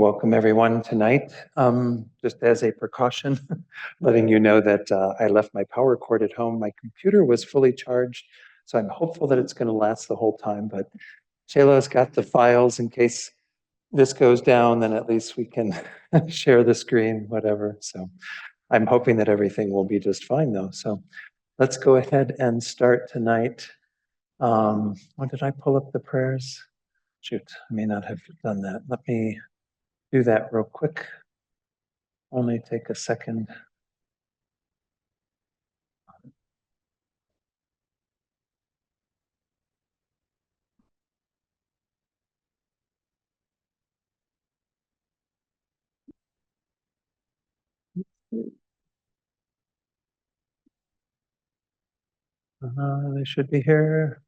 welcome everyone tonight. Just as a precaution, letting you know that I left my power cord at home. My computer was fully charged, so I'm hopeful that it's going to last the whole time. But Shayla's got the files in case this goes down, then at least we can share the screen, whatever. So I'm hoping that everything will be just fine though. So let's go ahead and start tonight. When did I pull up the prayers? Shoot, I may not have done that. Let me do that real quick. Only take a second. They should be here.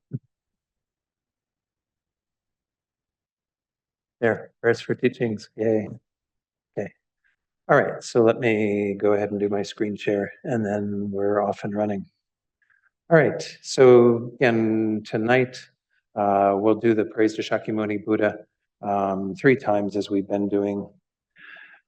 There, prayers for teachings. Yay. Okay. All right, so let me go ahead and do my screen share and then we're off and running. All right, so again, tonight we'll do the praise to Shakyamuni Buddha 3 times as we've been doing.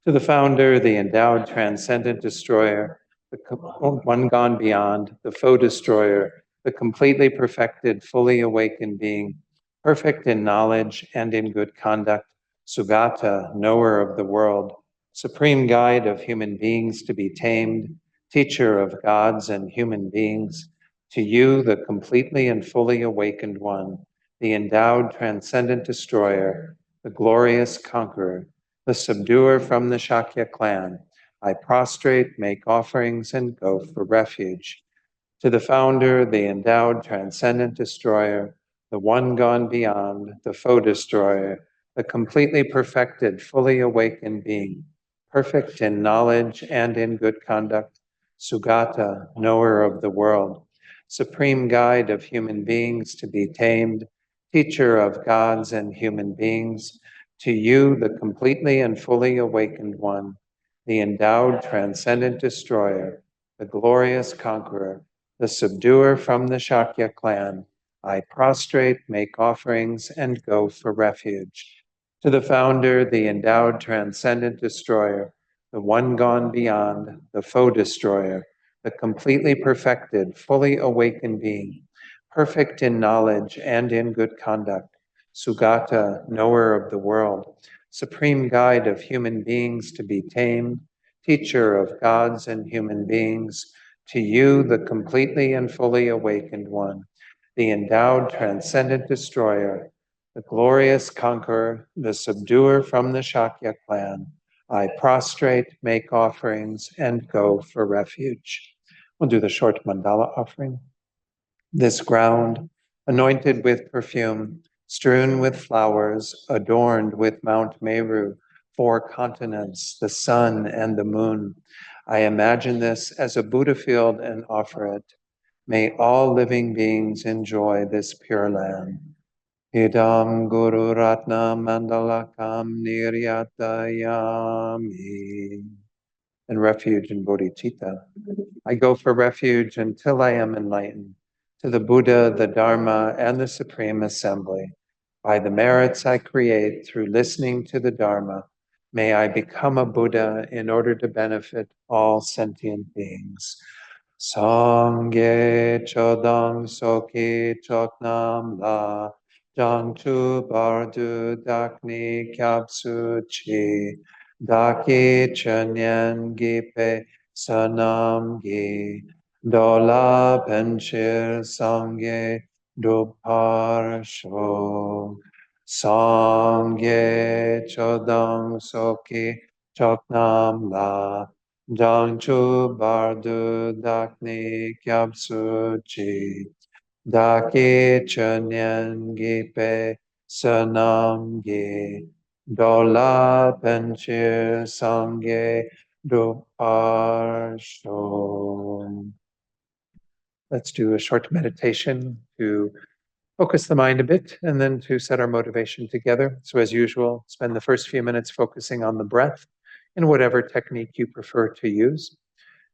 To the founder, the endowed transcendent destroyer, the one gone beyond, the foe destroyer, the completely perfected, fully awakened being, perfect in knowledge and in good conduct, Sugata, knower of the world, supreme guide of human beings to be tamed, teacher of gods and human beings, to you, the completely and fully awakened one, the endowed transcendent destroyer, the glorious conqueror, the subduer from the Shakya clan, I prostrate, make offerings, and go for refuge. To the founder, the endowed transcendent destroyer, the one gone beyond, the foe destroyer, the completely perfected, fully awakened being, perfect in knowledge and in good conduct, Sugata, knower of the world, supreme guide of human beings to be tamed, teacher of gods and human beings, to you, the completely and fully awakened one, the endowed transcendent destroyer, the glorious conqueror, the subduer from the Shakya clan, I prostrate, make offerings, and go for refuge. To the founder, the endowed transcendent destroyer, the one gone beyond, the foe destroyer, the completely perfected, fully awakened being, perfect in knowledge and in good conduct, Sugata, knower of the world, supreme guide of human beings to be tamed, teacher of gods and human beings, to you, the completely and fully awakened one, the endowed transcendent destroyer, the glorious conqueror, the subduer from the Shakya clan, I prostrate, make offerings, and go for refuge. We'll do the short mandala offering. This ground, anointed with perfume, strewn with flowers, adorned with Mount Meru, 4 continents, the sun and the moon. I imagine this as a Buddha field and offer it. May all living beings enjoy this pure land. Idam Guru Ratna Mandalakam Niryatayami. And refuge in bodhicitta. I go for refuge until I am enlightened, to the Buddha, the Dharma, and the Supreme Assembly. By the merits I create through listening to the Dharma, may I become a Buddha in order to benefit all sentient beings. Sangye chodam soki choknam la, jangchu bardu dakni kyapsu chi, daki chanyan gipe sanam gi, dola benchir sangye duparsho. Sangye chodam soki choknam la, jangchu bardu dakni kyapsu chi, daki chanyan gipe sanam gi, dola benchir sangye duparsho. Let's do a short meditation to focus the mind a bit and then to set our motivation together. So as usual, spend the first few minutes focusing on the breath in whatever technique you prefer to use.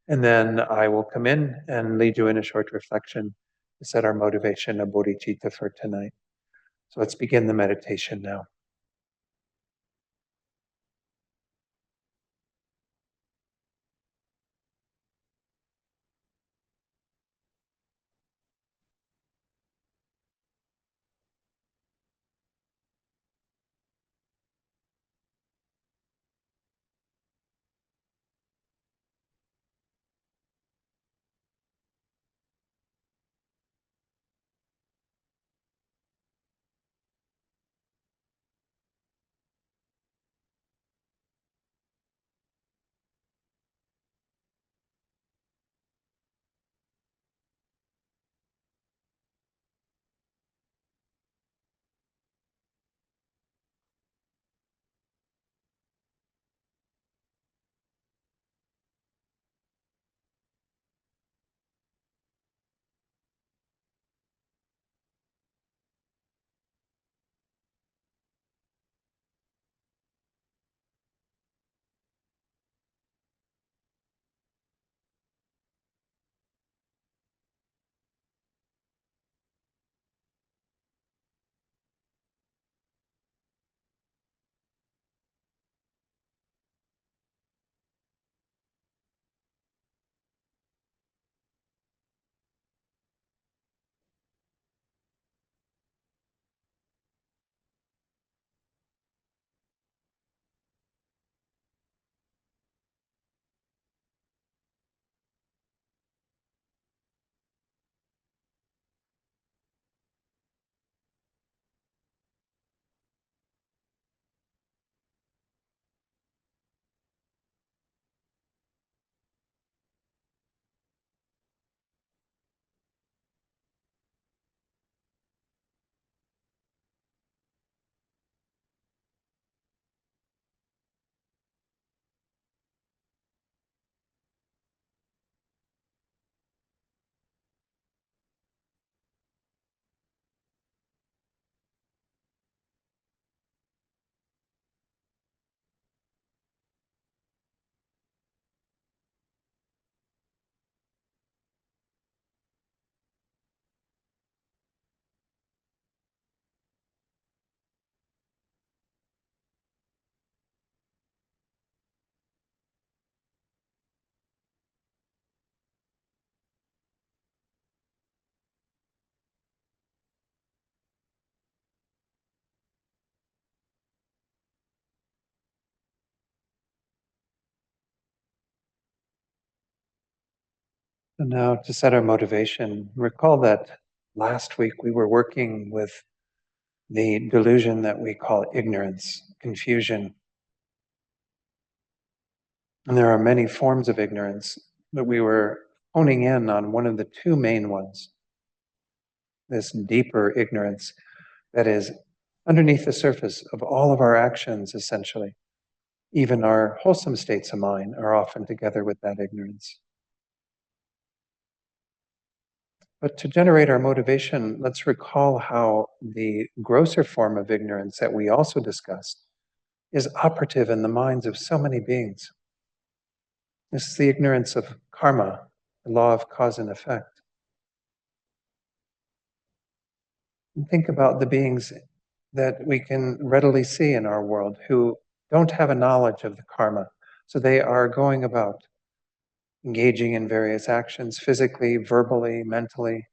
And then I will come in and lead you in a short reflection to set our motivation of bodhicitta for tonight. So let's begin the meditation now. And now to set our motivation, recall that last week we were working with the delusion that we call ignorance, confusion. And there are many forms of ignorance, but we were honing in on one of the two main ones, this deeper ignorance that is underneath the surface of all of our actions, essentially. Even our wholesome states of mind are often together with that ignorance. But to generate our motivation, let's recall how the grosser form of ignorance that we also discussed is operative in the minds of so many beings. This is the ignorance of karma, the law of cause and effect. And think about the beings that we can readily see in our world who don't have a knowledge of the karma. So they are going about engaging in various actions, physically, verbally, mentally,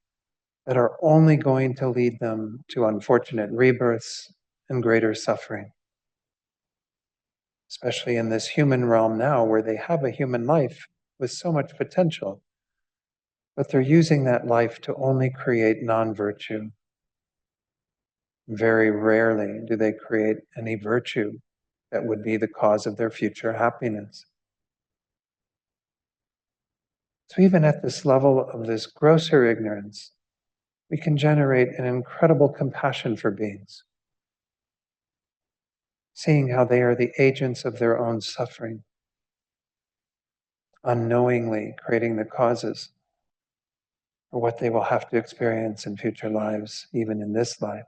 that are only going to lead them to unfortunate rebirths and greater suffering. Especially in this human realm now, where they have a human life with so much potential, but they're using that life to only create non-virtue. Very rarely do they create any virtue that would be the cause of their future happiness. So even at this level of this grosser ignorance, we can generate an incredible compassion for beings, seeing how they are the agents of their own suffering, unknowingly creating the causes for what they will have to experience in future lives, even in this life,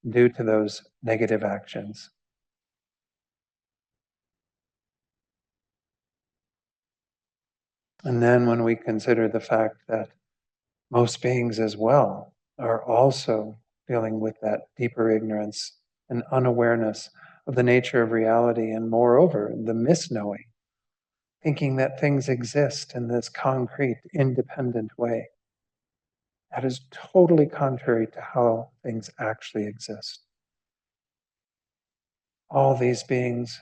due to those negative actions. And then when we consider the fact that most beings as well are also dealing with that deeper ignorance and unawareness of the nature of reality, and moreover, the misknowing, thinking that things exist in this concrete, independent way. That is totally contrary to how things actually exist. All these beings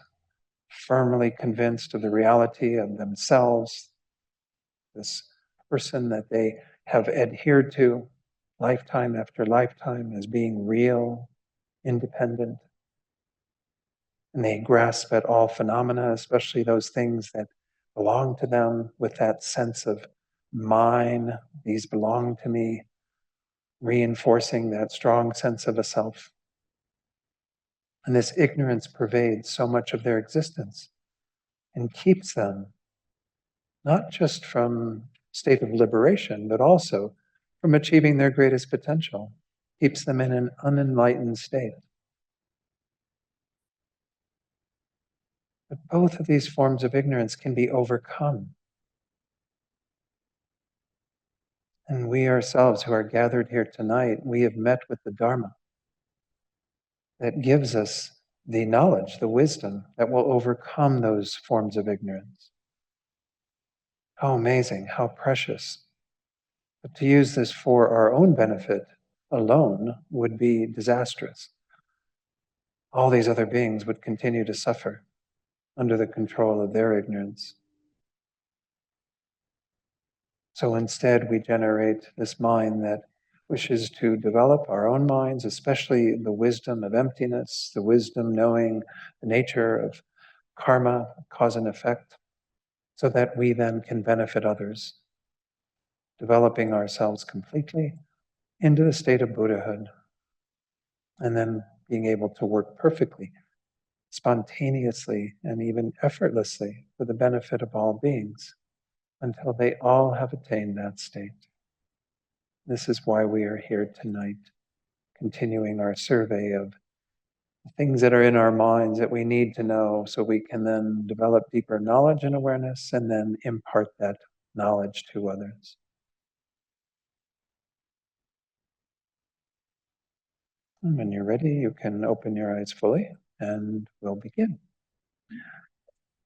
firmly convinced of the reality of themselves, this person that they have adhered to lifetime after lifetime as being real, independent. And they grasp at all phenomena, especially those things that belong to them, with that sense of mine, these belong to me, reinforcing that strong sense of a self. And this ignorance pervades so much of their existence and keeps them not just from state of liberation, but also from achieving their greatest potential, keeps them in an unenlightened state. But both of these forms of ignorance can be overcome. And we ourselves who are gathered here tonight, we have met with the Dharma that gives us the knowledge, the wisdom that will overcome those forms of ignorance. How amazing, how precious. But to use this for our own benefit alone would be disastrous. All these other beings would continue to suffer under the control of their ignorance. So instead, we generate this mind that wishes to develop our own minds, especially the wisdom of emptiness, the wisdom knowing the nature of karma, cause and effect, so that we then can benefit others, developing ourselves completely into the state of Buddhahood, and then being able to work perfectly, spontaneously, and even effortlessly for the benefit of all beings, until they all have attained that state. This is why we are here tonight, continuing our survey of the things that are in our minds that we need to know, so we can then develop deeper knowledge and awareness, and then impart that knowledge to others. And when you're ready, you can open your eyes fully, and we'll begin.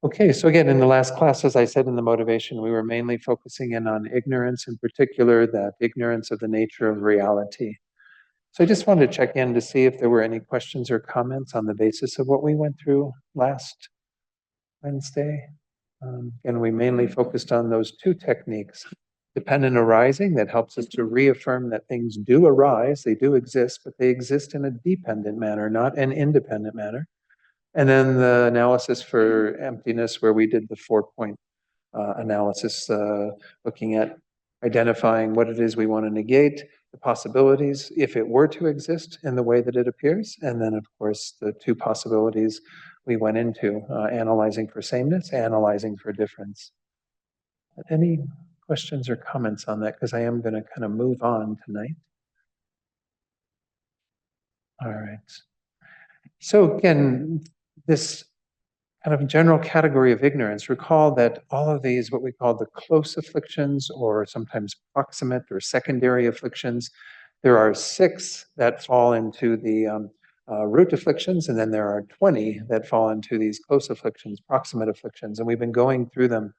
Okay, so again, in the last class, as I said in the motivation, we were mainly focusing in on ignorance, in particular, that ignorance of the nature of reality. So I just wanted to check in to see if there were any questions or comments on the basis of what we went through last Wednesday. And we mainly focused on those two techniques, dependent arising that helps us to reaffirm that things do arise, they do exist, but they exist in a dependent manner, not an independent manner. And then the analysis for emptiness, where we did the 4-point analysis, looking at identifying what it is we want to negate, the possibilities if it were to exist in the way that it appears, and then, of course, the 2 possibilities we went into, analyzing for sameness, analyzing for difference. Any questions or comments on that? Because I am going to kind of move on tonight. All right. So again, this kind of general category of ignorance, recall that all of these, what we call the close afflictions, or sometimes proximate or secondary afflictions, there are 6 that fall into the root afflictions, and then there are 20 that fall into these close afflictions, proximate afflictions. And we've been going through them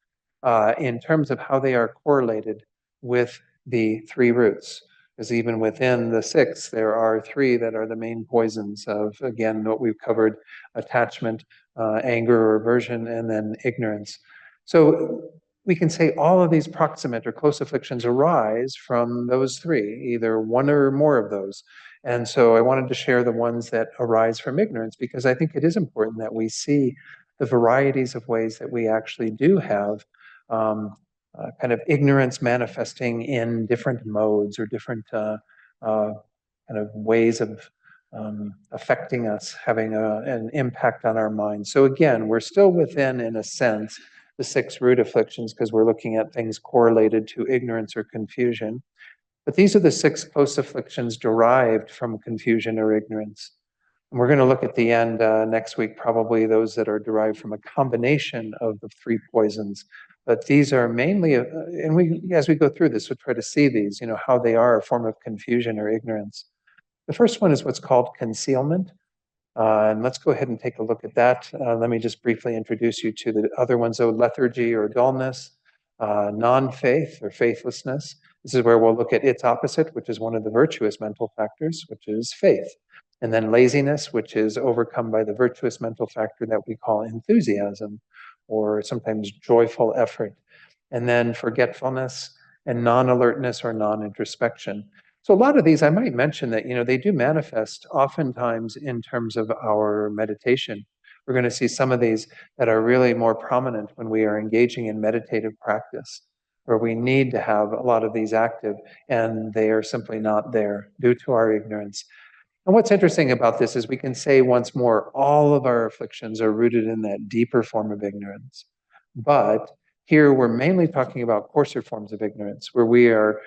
in terms of how they are correlated with the 3 roots. Because even within the 6, there are 3 that are the main poisons of, again, what we've covered: attachment, anger or aversion, and then ignorance. So we can say all of these proximate or close afflictions arise from those 3, either one or more of those. And so I wanted to share the ones that arise from ignorance, because I think it is important that we see the varieties of ways that we actually do have kind of ignorance manifesting in different modes or different kind of ways of affecting us, having an impact on our mind. So again, we're still within, in a sense, the 6 root afflictions, because we're looking at things correlated to ignorance or confusion. But these are the 6 close afflictions derived from confusion or ignorance. And we're going to look at the end next week, probably those that are derived from a combination of the 3 poisons. But these are mainly, and as we go through this, we'll try to see these, how they are a form of confusion or ignorance. The first one is what's called concealment. And let's go ahead and take a look at that. Let me just briefly introduce you to the other ones, though: lethargy or dullness, non-faith or faithlessness. This is where we'll look at its opposite, which is one of the virtuous mental factors, which is faith. And then laziness, which is overcome by the virtuous mental factor that we call enthusiasm, or sometimes joyful effort. And then forgetfulness and non-alertness or non-introspection. So a lot of these, I might mention that, they do manifest oftentimes in terms of our meditation. We're going to see some of these that are really more prominent when we are engaging in meditative practice, where we need to have a lot of these active, and they are simply not there due to our ignorance. And what's interesting about this is we can say once more, all of our afflictions are rooted in that deeper form of ignorance. But here we're mainly talking about coarser forms of ignorance, where we are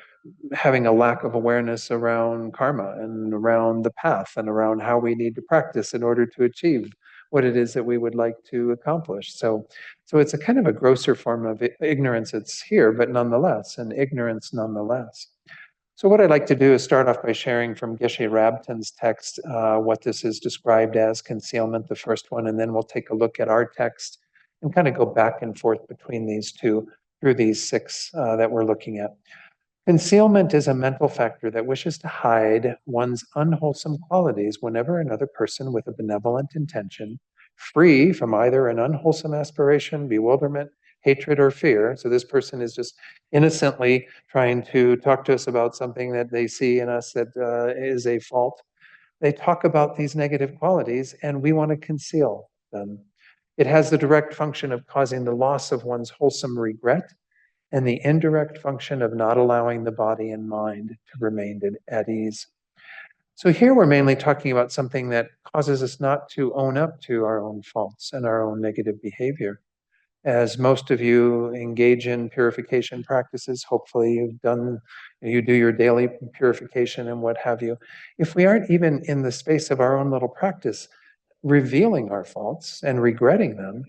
having a lack of awareness around karma and around the path and around how we need to practice in order to achieve what it is that we would like to accomplish. So it's a kind of a grosser form of ignorance that's here, but nonetheless, an ignorance nonetheless. So what I'd like to do is start off by sharing from Geshe Rabtin's text what this is described as concealment, the first one, and then we'll take a look at our text and kind of go back and forth between these 2 through these 6 that we're looking at. Concealment is a mental factor that wishes to hide one's unwholesome qualities whenever another person with a benevolent intention, free from either an unwholesome aspiration, bewilderment, hatred, or fear. So this person is just innocently trying to talk to us about something that they see in us that is a fault. They talk about these negative qualities, and we want to conceal them. It has the direct function of causing the loss of one's wholesome regret, and the indirect function of not allowing the body and mind to remain at ease. So here we're mainly talking about something that causes us not to own up to our own faults and our own negative behavior. As most of you engage in purification practices, hopefully you do your daily purification and what have you. If we aren't even in the space of our own little practice, revealing our faults and regretting them,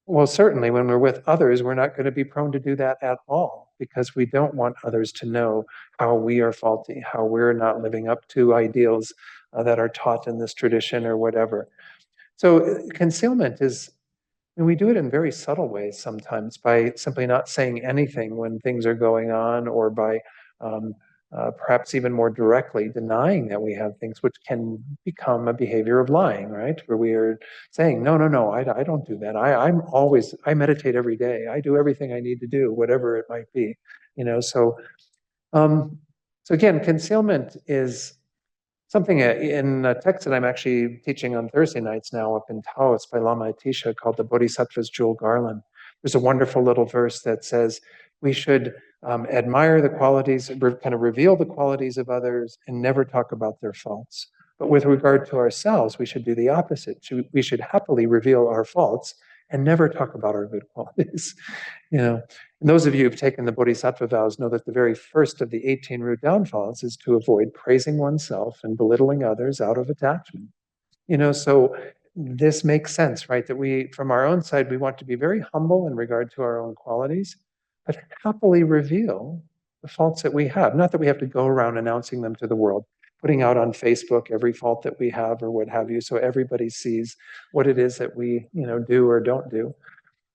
well, certainly when we're with others, we're not going to be prone to do that at all, because we don't want others to know how we are faulty, how we're not living up to ideals that are taught in this tradition or whatever. So concealment is, and we do it in very subtle ways sometimes, by simply not saying anything when things are going on, or by perhaps even more directly denying that we have things, which can become a behavior of lying, right? Where we are saying, no, no, no, I don't do that. I meditate every day. I do everything I need to do, whatever it might be, so, so again, concealment is something in a text that I'm actually teaching on Thursday nights now up in Taos by Lama Atisha called the Bodhisattva's Jewel Garland. There's a wonderful little verse that says we should admire the qualities, kind of reveal the qualities of others and never talk about their faults. But with regard to ourselves, we should do the opposite. We should happily reveal our faults and never talk about our good qualities. And those of you who've taken the Bodhisattva vows know that the very first of the 18 root downfalls is to avoid praising oneself and belittling others out of attachment. So this makes sense, right? That we, from our own side, we want to be very humble in regard to our own qualities, but happily reveal the faults that we have. Not that we have to go around announcing them to the world, putting out on Facebook every fault that we have or what have you, so everybody sees what it is that we, do or don't do.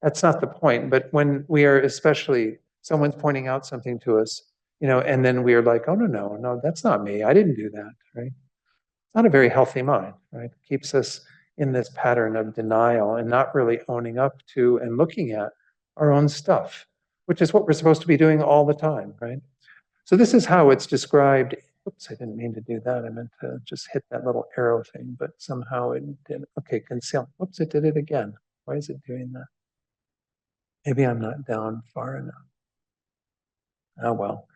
That's not the point. But when we are, especially someone's pointing out something to us, and then we are like, oh, no, no, no, that's not me. I didn't do that, right? It's not a very healthy mind, right? It keeps us in this pattern of denial and not really owning up to and looking at our own stuff, which is what we're supposed to be doing all the time, right? So this is how it's described. Oops, I didn't mean to do that. I meant to just hit that little arrow thing, but somehow it did. Okay, conceal. Oops, it did it again. Why is it doing that? Maybe I'm not down far enough. Oh, well,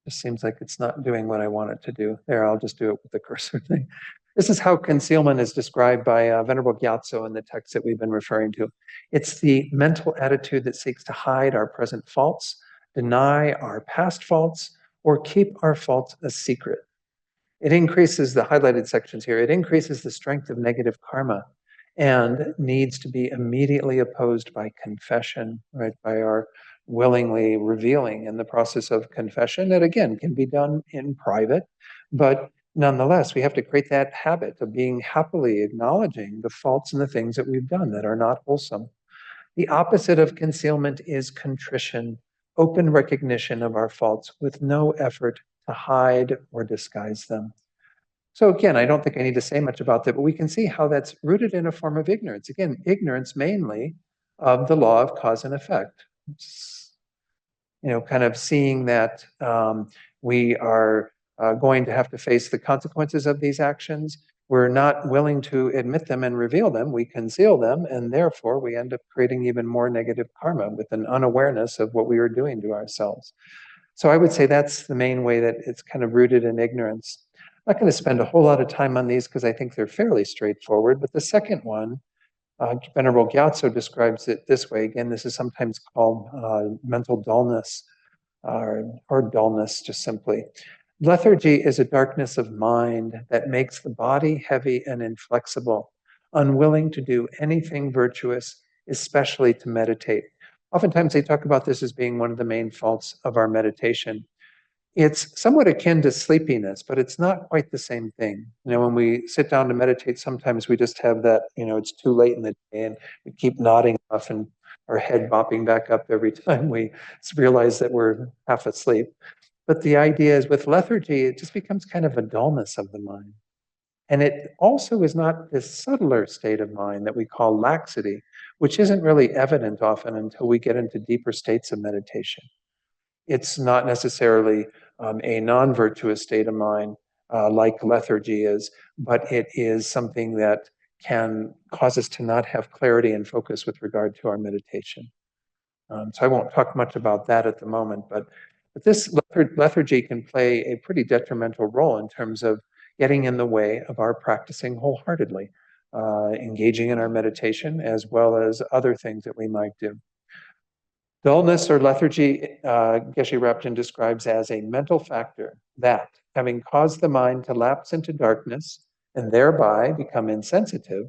just seems like it's not doing what I want it to do. There, I'll just do it with the cursor thing. This is how concealment is described by Venerable Gyatso in the text that we've been referring to. It's the mental attitude that seeks to hide our present faults, deny our past faults, or keep our faults a secret. It increases the highlighted sections here. It increases the strength of negative karma and needs to be immediately opposed by confession, right? By our willingly revealing in the process of confession that, again, can be done in private, but nonetheless, we have to create that habit of being happily acknowledging the faults and the things that we've done that are not wholesome. The opposite of concealment is contrition, open recognition of our faults with no effort to hide or disguise them. So again, I don't think I need to say much about that, but we can see how that's rooted in a form of ignorance. Again, ignorance mainly of the law of cause and effect. Kind of seeing that we are going to have to face the consequences of these actions. We're not willing to admit them and reveal them. We conceal them, and therefore we end up creating even more negative karma with an unawareness of what we are doing to ourselves. So I would say that's the main way that it's kind of rooted in ignorance. I'm not going to spend a whole lot of time on these because I think they're fairly straightforward. But the second one, Venerable Gyatso describes it this way. Again, this is sometimes called mental dullness or dullness, just simply. Lethargy is a darkness of mind that makes the body heavy and inflexible, unwilling to do anything virtuous, especially to meditate. Oftentimes they talk about this as being one of the main faults of our meditation. It's somewhat akin to sleepiness, but it's not quite the same thing. When we sit down to meditate, sometimes we just have that, it's too late in the day and we keep nodding off and our head bopping back up every time we realize that we're half asleep. But the idea is with lethargy, it just becomes kind of a dullness of the mind. And it also is not this subtler state of mind that we call laxity, which isn't really evident often until we get into deeper states of meditation. It's not necessarily a non-virtuous state of mind like lethargy is, but it is something that can cause us to not have clarity and focus with regard to our meditation. So I won't talk much about that at the moment, but this lethargy can play a pretty detrimental role in terms of getting in the way of our practicing wholeheartedly, engaging in our meditation, as well as other things that we might do. Dullness or lethargy, Geshe Rabjin describes as a mental factor that, having caused the mind to lapse into darkness and thereby become insensitive,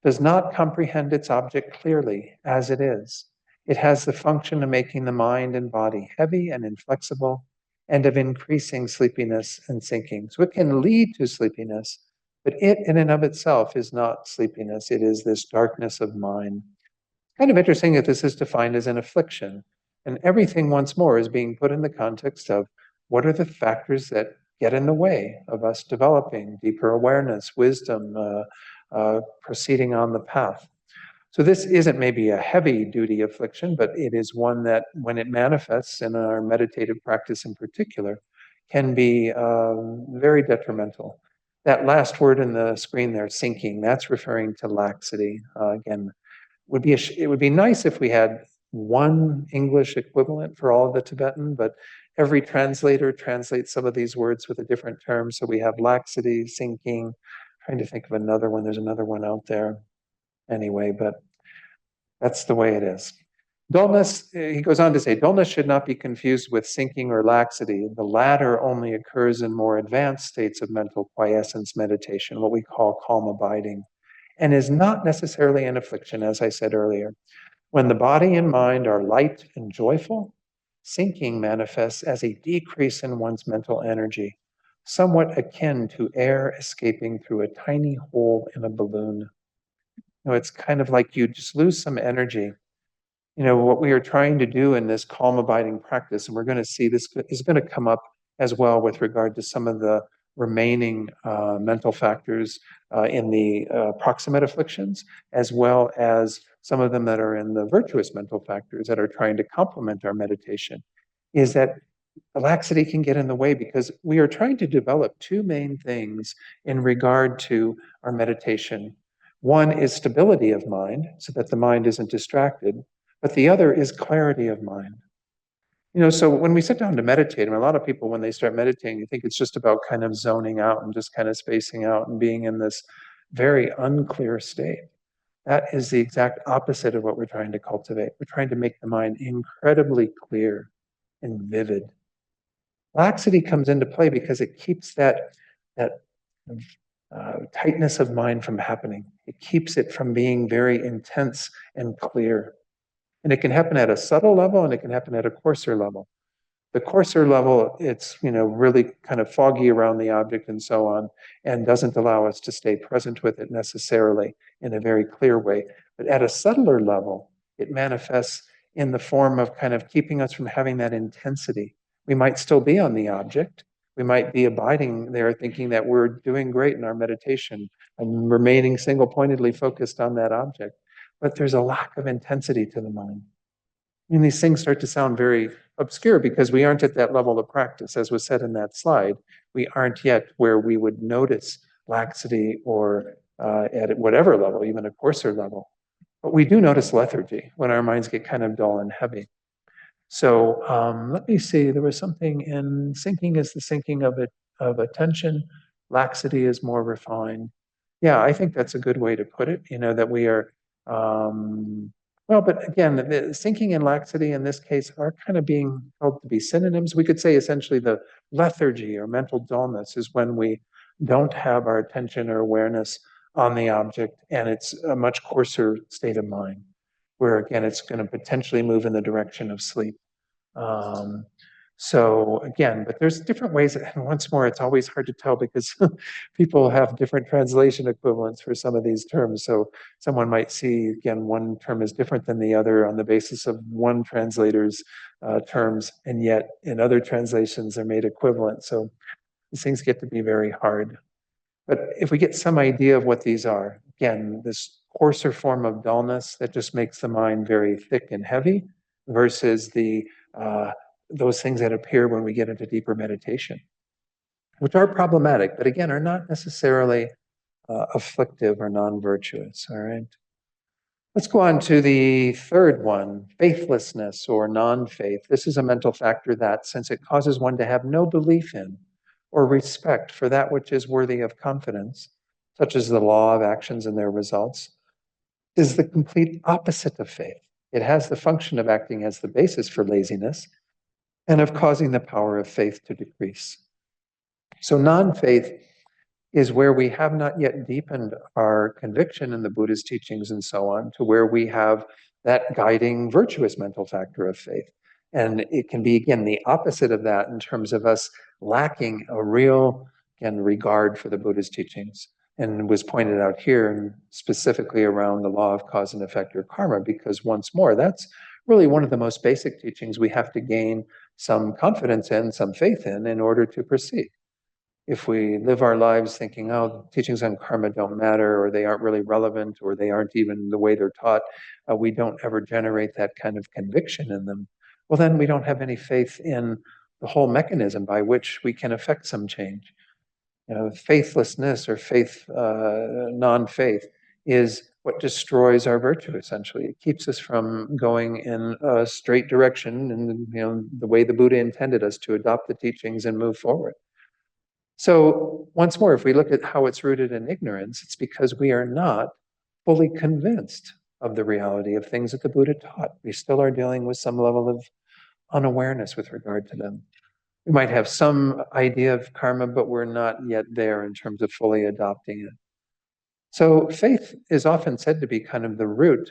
does not comprehend its object clearly as it is. It has the function of making the mind and body heavy and inflexible and of increasing sleepiness and sinking. So it can lead to sleepiness, but it in and of itself is not sleepiness. It is this darkness of mind. Kind of interesting that this is defined as an affliction. And everything once more is being put in the context of what are the factors that get in the way of us developing deeper awareness, wisdom, proceeding on the path? So this isn't maybe a heavy duty affliction, but it is one that, when it manifests in our meditative practice in particular, can be very detrimental. That last word in the screen there, sinking, that's referring to laxity. Again, it would be nice if we had one English equivalent for all of the Tibetan, but every translator translates some of these words with a different term. So we have laxity, sinking. Trying to think of another one. There's another one out there. Anyway, but that's the way it is. Dullness, he goes on to say, dullness should not be confused with sinking or laxity. The latter only occurs in more advanced states of mental quiescence meditation, what we call calm abiding, and is not necessarily an affliction, as I said earlier. When the body and mind are light and joyful, sinking manifests as a decrease in one's mental energy, somewhat akin to air escaping through a tiny hole in a balloon. It's kind of like you just lose some energy. What we are trying to do in this calm abiding practice, and we're going to see this is going to come up as well with regard to some of the remaining mental factors in the proximate afflictions, as well as some of them that are in the virtuous mental factors that are trying to complement our meditation, is that the laxity can get in the way because we are trying to develop two main things in regard to our meditation. One is stability of mind, so that the mind isn't distracted, but the other is clarity of mind. So when we sit down to meditate, a lot of people, when they start meditating, you think it's just about kind of zoning out and just kind of spacing out and being in this very unclear state. That is the exact opposite of what we're trying to cultivate. We're trying to make the mind incredibly clear and vivid. Laxity comes into play because it keeps that tightness of mind from happening. It keeps it from being very intense and clear. And it can happen at a subtle level and it can happen at a coarser level. The coarser level, it's really kind of foggy around the object and so on, and doesn't allow us to stay present with it necessarily in a very clear way. But at a subtler level, it manifests in the form of kind of keeping us from having that intensity. We might still be on the object. We might be abiding there thinking that we're doing great in our meditation and remaining single-pointedly focused on that object. But there's a lack of intensity to the mind. And these things start to sound very obscure because we aren't at that level of practice. As was said in that slide, we aren't yet where we would notice laxity or at whatever level, even a coarser level. But we do notice lethargy when our minds get kind of dull and heavy. So let me see, there was something in sinking is the sinking of attention. Laxity is more refined. Yeah, I think that's a good way to put it, that we are, well, but again, the sinking and laxity in this case are kind of being held to be synonyms. We could say essentially the lethargy or mental dullness is when we don't have our attention or awareness on the object, and it's a much coarser state of mind, where again, it's going to potentially move in the direction of sleep. So again, but there's different ways, and once more, it's always hard to tell because people have different translation equivalents for some of these terms. So someone might see, again, one term is different than the other on the basis of one translator's terms, and yet in other translations they're made equivalent. So these things get to be very hard. But if we get some idea of what these are, again, this coarser form of dullness that just makes the mind very thick and heavy versus those things that appear when we get into deeper meditation, which are problematic, but again, are not necessarily afflictive or non-virtuous, all right? Let's go on to the third one, faithlessness or non-faith. This is a mental factor that, since it causes one to have no belief in or respect for that which is worthy of confidence, such as the law of actions and their results, is the complete opposite of faith. It has the function of acting as the basis for laziness and of causing the power of faith to decrease. So non-faith is where we have not yet deepened our conviction in the Buddhist teachings and so on to where we have that guiding virtuous mental factor of faith. And it can be, again, the opposite of that in terms of us lacking a real, again, regard for the Buddhist teachings. And was pointed out here, and specifically around the law of cause and effect or karma, because once more, that's really one of the most basic teachings we have to gain some confidence in, some faith in order to proceed. If we live our lives thinking, oh, teachings on karma don't matter, or they aren't really relevant, or they aren't even the way they're taught, we don't ever generate that kind of conviction in them, well, then we don't have any faith in the whole mechanism by which we can affect some change. Faithlessness or non-faith is what destroys our virtue, essentially. It keeps us from going in a straight direction and the way the Buddha intended us to adopt the teachings and move forward. So once more, if we look at how it's rooted in ignorance, it's because we are not fully convinced of the reality of things that the Buddha taught. We still are dealing with some level of unawareness with regard to them. We might have some idea of karma, but we're not yet there in terms of fully adopting it. So faith is often said to be kind of the root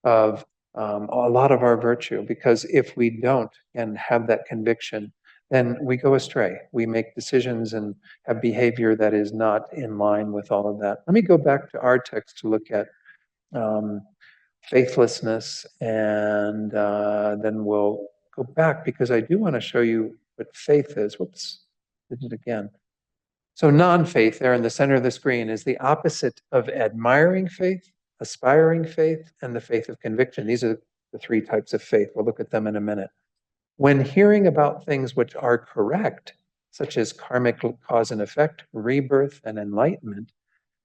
of a lot of our virtue, because if we don't and have that conviction, then we go astray. We make decisions and have behavior that is not in line with all of that. Let me go back to our text to look at um, faithlessness, and then we'll go back because I do want to show you what faith is. Whoops, did it again. So non-faith there in the center of the screen is the opposite of admiring faith, aspiring faith, and the faith of conviction. These are the three types of faith. We'll look at them in a minute. When hearing about things which are correct, such as karmic cause and effect, rebirth, and enlightenment,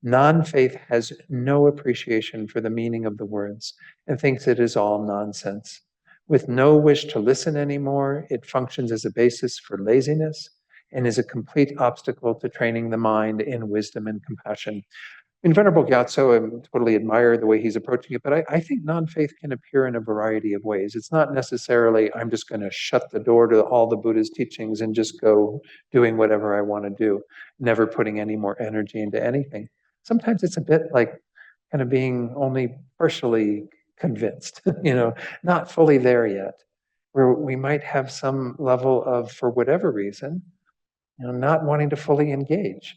non-faith has no appreciation for the meaning of the words and thinks it is all nonsense. With no wish to listen anymore, it functions as a basis for laziness and is a complete obstacle to training the mind in wisdom and compassion. In Venerable Gyatso, I totally admire the way he's approaching it, but I think non-faith can appear in a variety of ways. It's not necessarily, I'm just going to shut the door to all the Buddha's teachings and just go doing whatever I want to do, never putting any more energy into anything. Sometimes it's a bit like kind of being only partially convinced, not fully there yet, where we might have some level of, for whatever reason, not wanting to fully engage.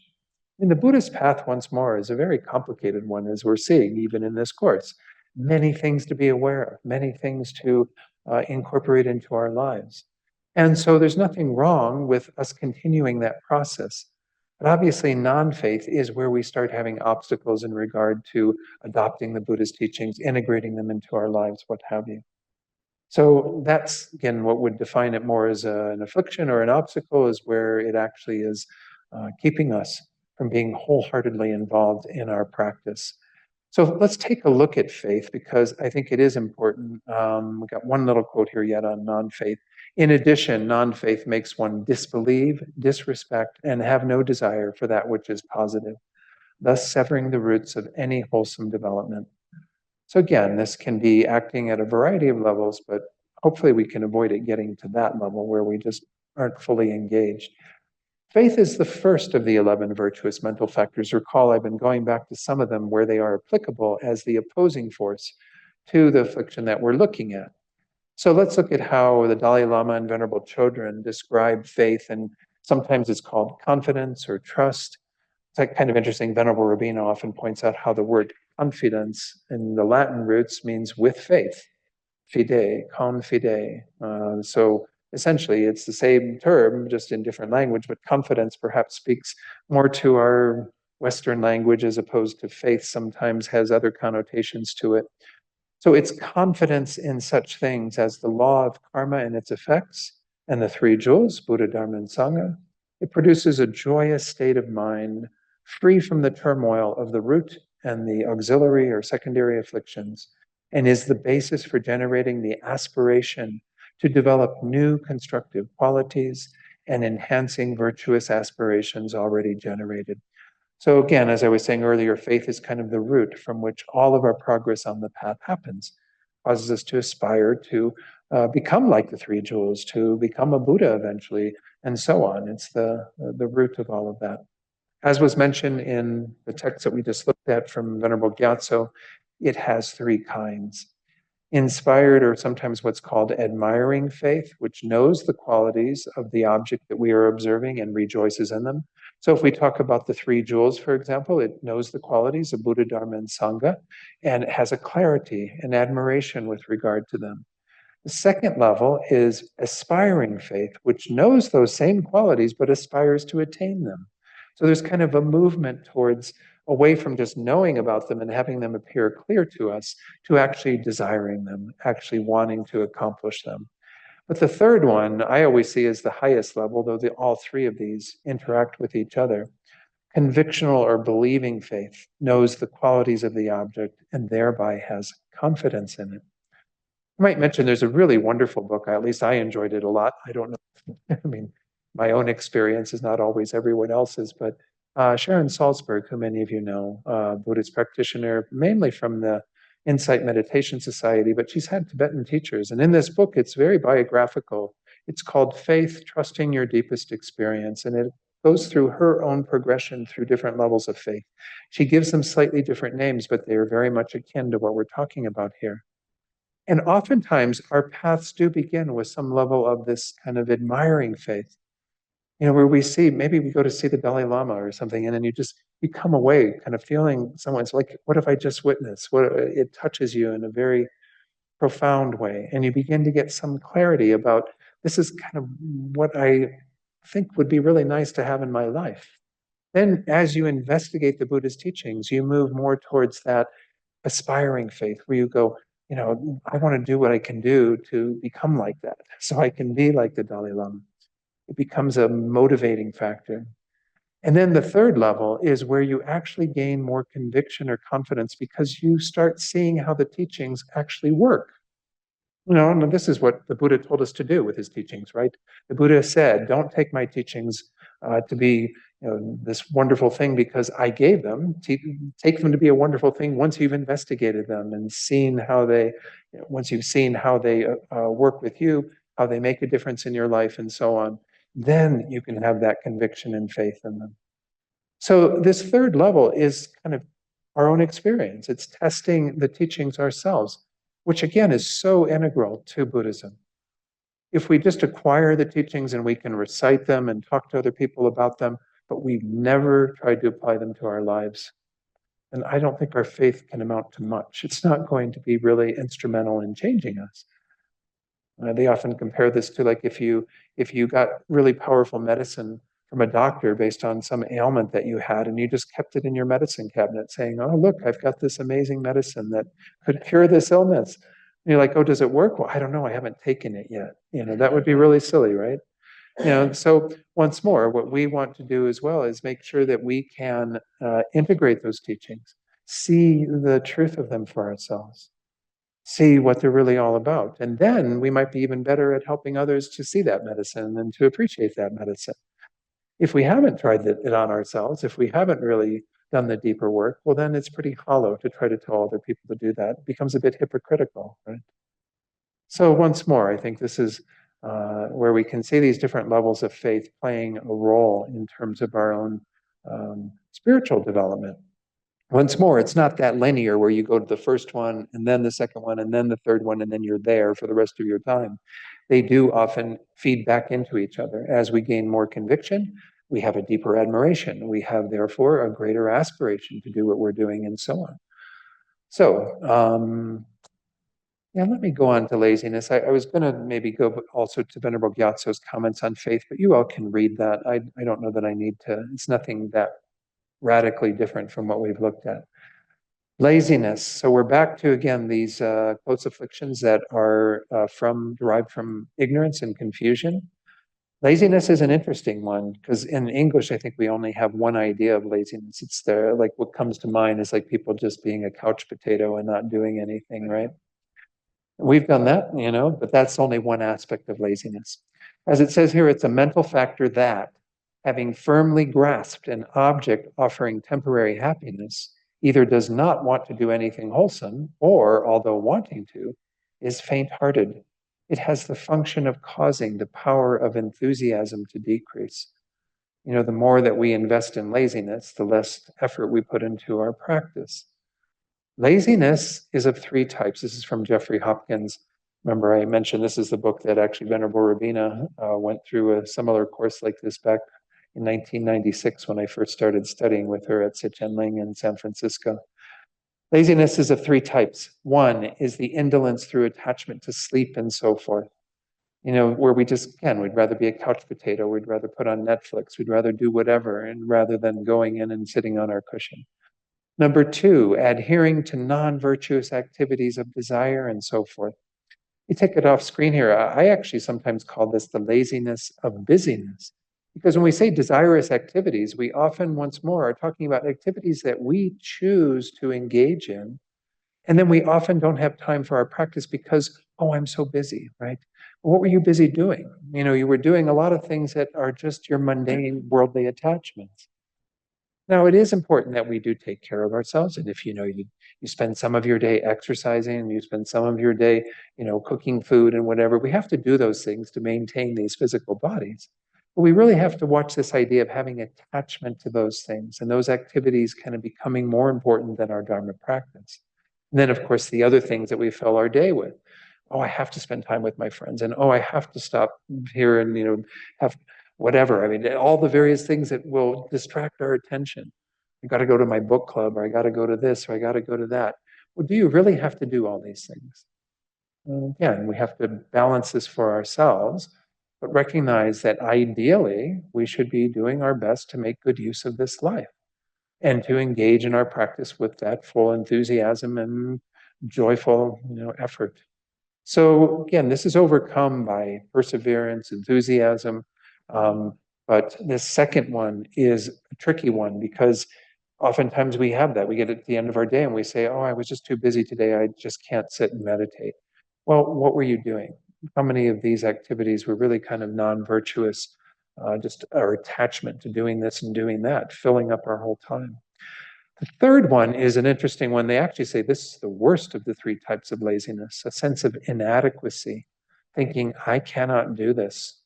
The Buddhist path, once more, is a very complicated one, as we're seeing even in this course. Many things to be aware of, many things to incorporate into our lives. And so there's nothing wrong with us continuing that process. But obviously, non-faith is where we start having obstacles in regard to adopting the Buddhist teachings, integrating them into our lives, what have you. So that's, again, what would define it more as an affliction or an obstacle, is where it actually is keeping us from being wholeheartedly involved in our practice. So let's take a look at faith, because I think it is important. We've got one little quote here yet on non-faith. In addition, non-faith makes one disbelieve, disrespect, and have no desire for that which is positive, thus severing the roots of any wholesome development. So again, this can be acting at a variety of levels, but hopefully we can avoid it getting to that level where we just aren't fully engaged. Faith is the first of the 11 virtuous mental factors. Recall, I've been going back to some of them where they are applicable as the opposing force to the affliction that we're looking at. So let's look at how the Dalai Lama and Venerable Chodron describe faith, and sometimes it's called confidence or trust. It's like kind of interesting. Venerable Rabino often points out how the word confidence in the Latin roots means with faith, fide, confide. So essentially, it's the same term, just in different language, but confidence perhaps speaks more to our Western language, as opposed to faith sometimes has other connotations to it. So it's confidence in such things as the law of karma and its effects, and the three jewels, Buddha, Dharma, and Sangha. It produces a joyous state of mind, free from the turmoil of the root and the auxiliary or secondary afflictions, and is the basis for generating the aspiration to develop new constructive qualities and enhancing virtuous aspirations already generated. So again, as I was saying earlier, faith is kind of the root from which all of our progress on the path happens, causes us to aspire to become like the three jewels, to become a Buddha eventually, and so on. It's the root of all of that. As was mentioned in the text that we just looked at from Venerable Gyatso, it has three kinds. Inspired, or sometimes what's called admiring faith, which knows the qualities of the object that we are observing and rejoices in them. So if we talk about the three jewels, for example, it knows the qualities of Buddha, Dharma, and Sangha, and it has a clarity and admiration with regard to them. The second level is aspiring faith, which knows those same qualities but aspires to attain them. So there's kind of a movement towards away from just knowing about them and having them appear clear to us to actually desiring them, actually wanting to accomplish them. But the third one I always see as the highest level, though all three of these interact with each other. Convictional or believing faith knows the qualities of the object and thereby has confidence in it. I might mention there's a really wonderful book. At least I enjoyed it a lot. I don't know. I mean, my own experience is not always everyone else's, but Sharon Salzberg, who many of you know, Buddhist practitioner, mainly from the Insight Meditation Society, but she's had Tibetan teachers. And in this book, it's very biographical. It's called Faith, Trusting Your Deepest Experience. And it goes through her own progression through different levels of faith. She gives them slightly different names, but they are very much akin to what we're talking about here. And oftentimes our paths do begin with some level of this kind of admiring faith, where we see, maybe we go to see the Dalai Lama or something, and then you come away kind of feeling someone's like, what have I just witnessed? It touches you in a very profound way. And you begin to get some clarity about this is kind of what I think would be really nice to have in my life. Then as you investigate the Buddhist teachings, you move more towards that aspiring faith where you go, I want to do what I can do to become like that. So I can be like the Dalai Lama. It becomes a motivating factor. And then the third level is where you actually gain more conviction or confidence because you start seeing how the teachings actually work. And this is what the Buddha told us to do with his teachings, right? The Buddha said, don't take my teachings to be this wonderful thing because I gave them. Take them to be a wonderful thing once you've investigated them and seen how they, once you've seen how they work with you, how they make a difference in your life and so on. Then you can have that conviction and faith in them. So this third level is kind of our own experience. It's testing the teachings ourselves, which again is so integral to Buddhism. If we just acquire the teachings and we can recite them and talk to other people about them, but we've never tried to apply them to our lives, then I don't think our faith can amount to much. It's not going to be really instrumental in changing us. They often compare this to like if you got really powerful medicine from a doctor based on some ailment that you had, and you just kept it in your medicine cabinet saying, oh, look, I've got this amazing medicine that could cure this illness. And you're like, oh, does it work? Well, I don't know. I haven't taken it yet. That would be really silly, right? So once more, what we want to do as well is make sure that we can integrate those teachings, see the truth of them for ourselves, see what they're really all about. And then we might be even better at helping others to see that medicine and to appreciate that medicine. If we haven't tried it on ourselves, if we haven't really done the deeper work, well, then it's pretty hollow to try to tell other people to do that. It becomes a bit hypocritical, right? So once more, I think this is where we can see these different levels of faith playing a role in terms of our own spiritual development. Once more, it's not that linear where you go to the first one and then the second one and then the third one and then you're there for the rest of your time. They do often feed back into each other. As we gain more conviction, we have a deeper admiration. We have, therefore, a greater aspiration to do what we're doing and so on. So, let me go on to laziness. I was going to maybe go also to Venerable Gyatso's comments on faith, but you all can read that. I don't know that I need to. It's nothing that radically different from what we've looked at. Laziness. So we're back to, again, these close afflictions that are derived from ignorance and confusion. Laziness is an interesting one because in English, I think we only have one idea of laziness. It's like what comes to mind is like people just being a couch potato and not doing anything, right? We've done that, but that's only one aspect of laziness. As it says here, it's a mental factor that, having firmly grasped an object offering temporary happiness, either does not want to do anything wholesome, or, although wanting to, is faint-hearted. It has the function of causing the power of enthusiasm to decrease. The more that we invest in laziness, the less effort we put into our practice. Laziness is of three types. This is from Jeffrey Hopkins. Remember, I mentioned this is the book that actually Venerable Rabina went through a similar course like this back in 1996 when I first started studying with her at Sitchenling in San Francisco. Laziness is of three types. One is the indolence through attachment to sleep and so forth. Where we just, again, we'd rather be a couch potato, we'd rather put on Netflix, we'd rather do whatever, and rather than going in and sitting on our cushion. Number two, adhering to non-virtuous activities of desire and so forth. You take it off screen here. I actually sometimes call this the laziness of busyness. Because when we say desirous activities, we often, once more, are talking about activities that we choose to engage in. And then we often don't have time for our practice because, oh, I'm so busy, right? What were you busy doing? You were doing a lot of things that are just your mundane worldly attachments. Now, it is important that we do take care of ourselves. And if you spend some of your day exercising, you spend some of your day, cooking food and whatever, we have to do those things to maintain these physical bodies. But we really have to watch this idea of having attachment to those things and those activities kind of becoming more important than our Dharma practice. And then, of course, the other things that we fill our day with. Oh, I have to spend time with my friends, and oh, I have to stop here and have whatever. I mean, all the various things that will distract our attention. I got to go to my book club, or I got to go to this, or I got to go to that. Well, do you really have to do all these things? Again, we have to balance this for ourselves, but recognize that ideally we should be doing our best to make good use of this life and to engage in our practice with that full enthusiasm and joyful effort. So again, this is overcome by perseverance, enthusiasm, but this second one is a tricky one because oftentimes we have that. We get at the end of our day and we say, oh, I was just too busy today. I just can't sit and meditate. Well, what were you doing? How many of these activities were really kind of non-virtuous, just our attachment to doing this and doing that, filling up our whole time? The third one is an interesting one. They actually say this is the worst of the three types of laziness, a sense of inadequacy, thinking, I cannot do this.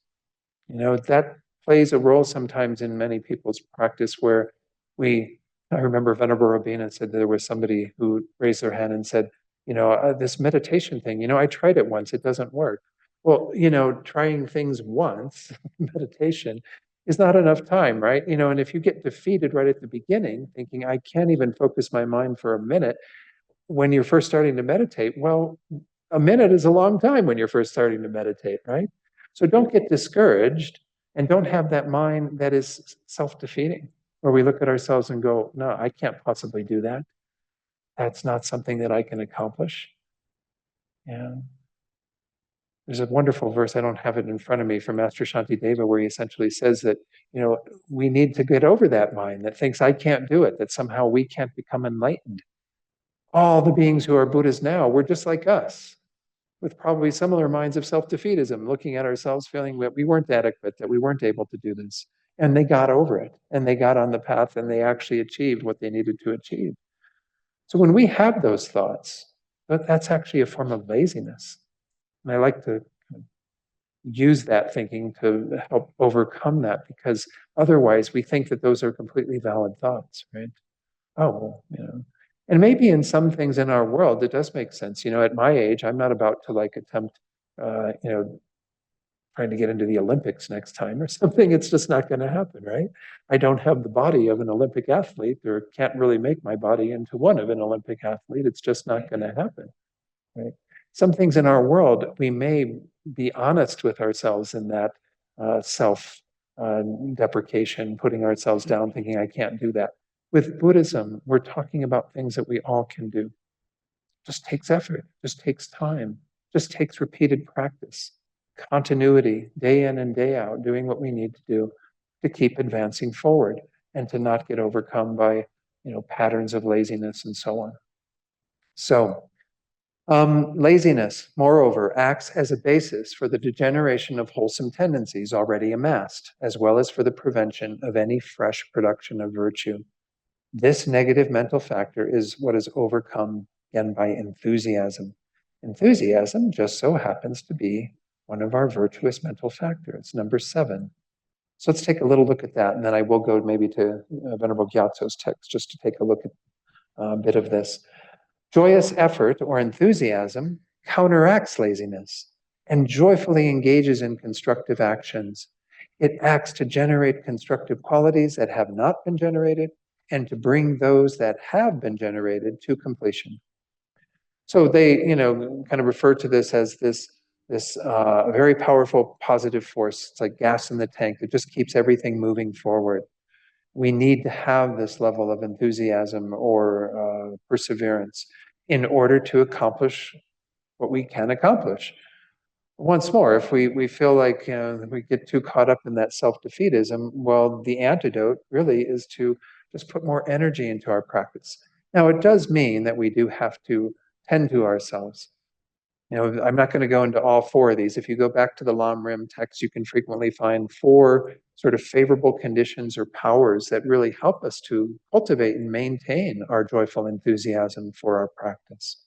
That plays a role sometimes in many people's practice where I remember Venerable Robina said there was somebody who raised their hand and said, this meditation thing, I tried it once, it doesn't work. Well, trying things once, meditation, is not enough time, right? And if you get defeated right at the beginning, thinking, I can't even focus my mind for a minute, when you're first starting to meditate, well, a minute is a long time when you're first starting to meditate, right? So don't get discouraged and don't have that mind that is self-defeating, where we look at ourselves and go, no, I can't possibly do that. That's not something that I can accomplish. And there's a wonderful verse, I don't have it in front of me, from Master Shantideva, where he essentially says that, we need to get over that mind that thinks I can't do it, that somehow we can't become enlightened. All the beings who are Buddhas now were just like us, with probably similar minds of self-defeatism, looking at ourselves, feeling that we weren't adequate, that we weren't able to do this. And they got over it, and they got on the path, and they actually achieved what they needed to achieve. So when we have those thoughts, that's actually a form of laziness. And I like to use that thinking to help overcome that, because otherwise we think that those are completely valid thoughts, right? Oh, well, and maybe in some things in our world, it does make sense. At my age, I'm not about to attempt, trying to get into the Olympics next time or something. It's just not going to happen, right? I don't have the body of an Olympic athlete, or can't really make my body into one of an Olympic athlete. It's just not going to happen, right? Some things in our world, we may be honest with ourselves in that self-deprecation, putting ourselves down, thinking, I can't do that. With Buddhism, we're talking about things that we all can do. Just takes effort, just takes time, just takes repeated practice, continuity, day in and day out, doing what we need to do to keep advancing forward and to not get overcome by, patterns of laziness and so on. So, laziness, moreover, acts as a basis for the degeneration of wholesome tendencies already amassed, as well as for the prevention of any fresh production of virtue. This negative mental factor is what is overcome, again, by enthusiasm. Enthusiasm just so happens to be one of our virtuous mental factors, number 7. So let's take a little look at that, and then I will go maybe to Venerable Gyatso's text just to take a look at a bit of this. Joyous effort or enthusiasm counteracts laziness and joyfully engages in constructive actions. It acts to generate constructive qualities that have not been generated, and to bring those that have been generated to completion. So they, kind of refer to this as this very powerful positive force. It's like gas in the tank that just keeps everything moving forward. We need to have this level of enthusiasm or perseverance in order to accomplish what we can accomplish. Once more, if we feel like we get too caught up in that self-defeatism, well, the antidote really is to just put more energy into our practice. Now, it does mean that we do have to tend to ourselves. I'm not going to go into all four of these. If you go back to the Lam Rim text, you can frequently find four sort of favorable conditions or powers that really help us to cultivate and maintain our joyful enthusiasm for our practice.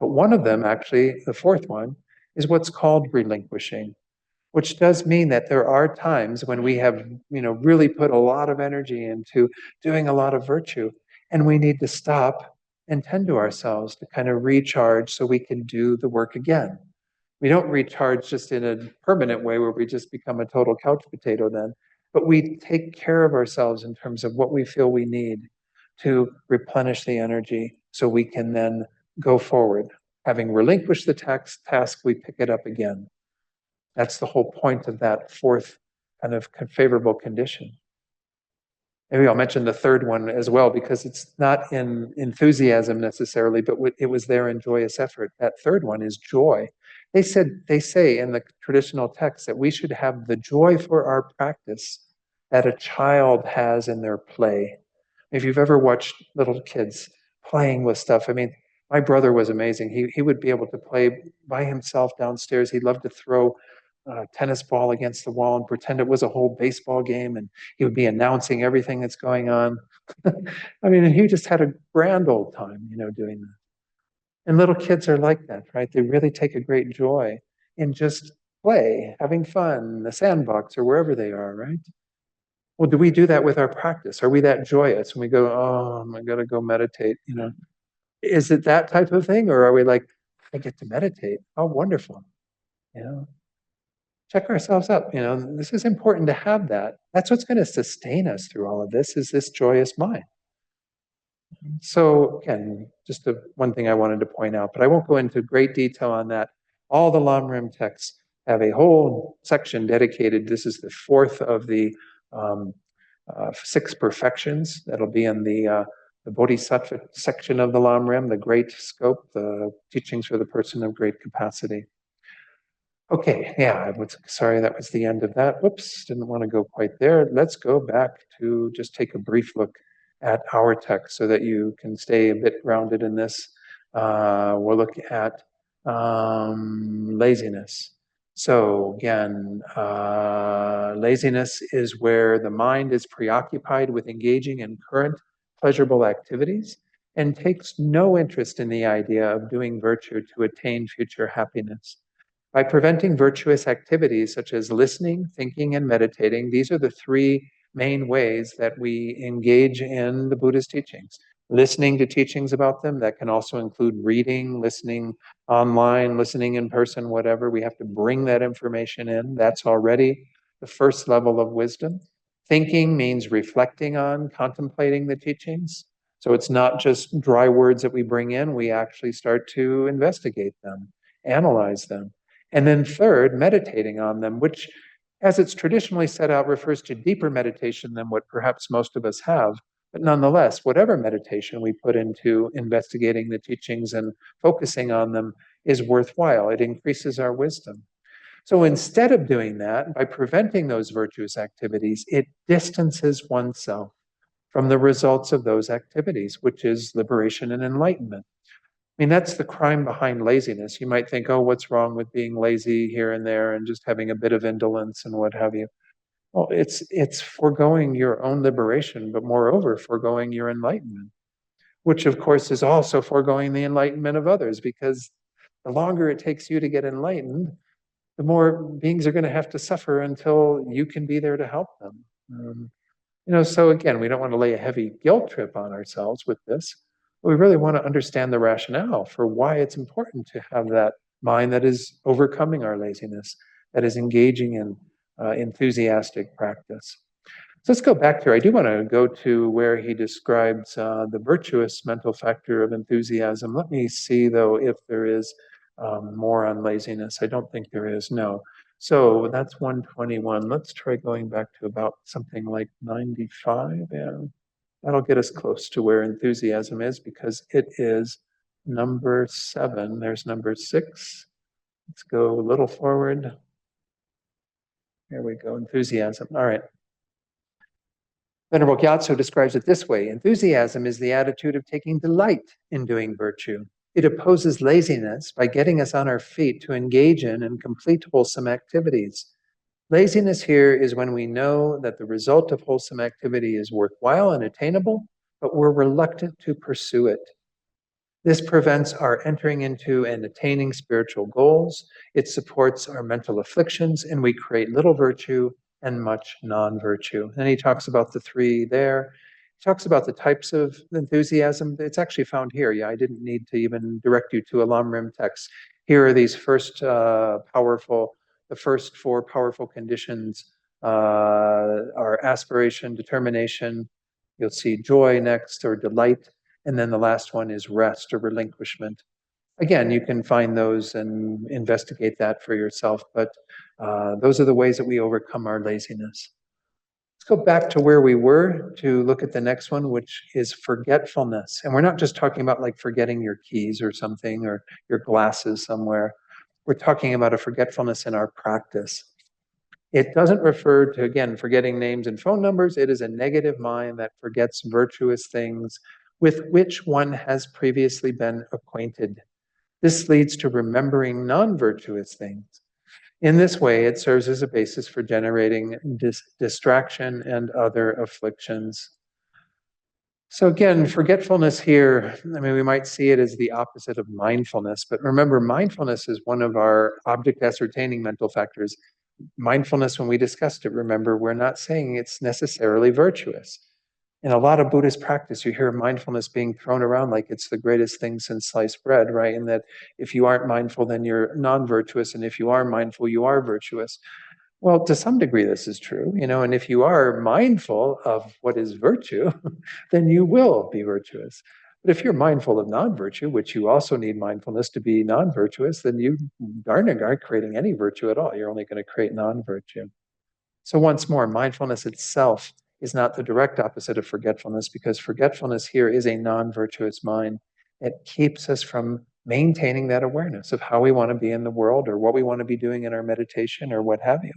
But one of them, actually, the fourth one, is what's called relinquishing, which does mean that there are times when we have, really put a lot of energy into doing a lot of virtue, and we need to stop and tend to ourselves to kind of recharge so we can do the work again. We don't recharge just in a permanent way where we just become a total couch potato then, but we take care of ourselves in terms of what we feel we need to replenish the energy so we can then go forward. Having relinquished the task, we pick it up again. That's the whole point of that fourth kind of favorable condition. Maybe I'll mention the third one as well, because it's not in enthusiasm necessarily, but it was there in joyous effort. That third one is joy. They say in the traditional text that we should have the joy for our practice that a child has in their play. If you've ever watched little kids playing with stuff, I mean, my brother was amazing. He would be able to play by himself downstairs. He loved to throw a tennis ball against the wall and pretend it was a whole baseball game, and he would be announcing everything that's going on. I mean, he just had a grand old time, doing that. And little kids are like that, right? They really take a great joy in just play, having fun, the sandbox or wherever they are, right? Well, do we do that with our practice? Are we that joyous when we go, oh, I gotta go meditate, Is it that type of thing? Or are we like, I get to meditate. How wonderful. Check ourselves up. This is important to have that. That's what's going to sustain us through all of this, is this joyous mind. So again, just one thing I wanted to point out, but I won't go into great detail on that. All the Lam Rim texts have a whole section dedicated. This is the fourth of the 6 perfections. That'll be in the Bodhisattva section of the Lam Rim, the great scope, the teachings for the person of great capacity. Okay, yeah, sorry, that was the end of that. Whoops, didn't want to go quite there. Let's go back to just take a brief look at our text so that you can stay a bit grounded in this. We'll look at laziness. So again, laziness is where the mind is preoccupied with engaging in current pleasurable activities and takes no interest in the idea of doing virtue to attain future happiness. By preventing virtuous activities such as listening, thinking, and meditating, these are the 3 main ways that we engage in the Buddhist teachings. Listening to teachings about them, that can also include reading, listening online, listening in person, whatever. We have to bring that information in. That's already the first level of wisdom. Thinking means reflecting on, contemplating the teachings. So it's not just dry words that we bring in, we actually start to investigate them, analyze them. And then third, meditating on them, which, as it's traditionally set out, refers to deeper meditation than what perhaps most of us have. But nonetheless, whatever meditation we put into investigating the teachings and focusing on them is worthwhile. It increases our wisdom. So instead of doing that, by preventing those virtuous activities, it distances oneself from the results of those activities, which is liberation and enlightenment. I mean, that's the crime behind laziness. You might think, oh, what's wrong with being lazy here and there and just having a bit of indolence and what have you? Well, it's foregoing your own liberation, but moreover, foregoing your enlightenment, which of course is also foregoing the enlightenment of others, because the longer it takes you to get enlightened, the more beings are going to have to suffer until you can be there to help them. So again, we don't want to lay a heavy guilt trip on ourselves with this. We really want to understand the rationale for why it's important to have that mind that is overcoming our laziness, that is engaging in enthusiastic practice. So let's go back here. I do want to go to where he describes the virtuous mental factor of enthusiasm. Let me see, though, if there is more on laziness. I don't think there is, no. So that's 121. Let's try going back to about something like 95. Yeah, that'll get us close to where enthusiasm is because it is number 7. There's number 6. Let's go a little forward. Here we go, enthusiasm. All right. Venerable Gyatso describes it this way: enthusiasm is the attitude of taking delight in doing virtue. It opposes laziness by getting us on our feet to engage in and complete wholesome activities. Laziness here is when we know that the result of wholesome activity is worthwhile and attainable, but we're reluctant to pursue it. This prevents our entering into and attaining spiritual goals. It supports our mental afflictions, and we create little virtue and much non-virtue. And he talks about the 3 there. He talks about the types of enthusiasm. It's actually found here. Yeah, I didn't need to even direct you to a Lamrim text. Here are these the first 4 powerful conditions are aspiration, determination. You'll see joy next, or delight. And then the last one is rest or relinquishment. Again, you can find those and investigate that for yourself, but those are the ways that we overcome our laziness. Let's go back to where we were to look at the next one, which is forgetfulness. And we're not just talking about like forgetting your keys or something, or your glasses somewhere. We're talking about a forgetfulness in our practice. It doesn't refer to, again, forgetting names and phone numbers. It is a negative mind that forgets virtuous things with which one has previously been acquainted. This leads to remembering non-virtuous things. In this way, it serves as a basis for generating distraction and other afflictions. So again, forgetfulness here, I mean, we might see it as the opposite of mindfulness, but remember, mindfulness is one of our object ascertaining mental factors. Mindfulness, when we discussed it, remember, we're not saying it's necessarily virtuous. In a lot of Buddhist practice, you hear mindfulness being thrown around like it's the greatest thing since sliced bread, right? And that if you aren't mindful, then you're non-virtuous, and if you are mindful, you are virtuous. Well, to some degree, this is true, and if you are mindful of what is virtue, then you will be virtuous. But if you're mindful of non-virtue, which you also need mindfulness to be non-virtuous, then you darn near aren't creating any virtue at all. You're only going to create non-virtue. So once more, mindfulness itself is not the direct opposite of forgetfulness, because forgetfulness here is a non-virtuous mind. It keeps us from maintaining that awareness of how we want to be in the world, or what we want to be doing in our meditation, or what have you.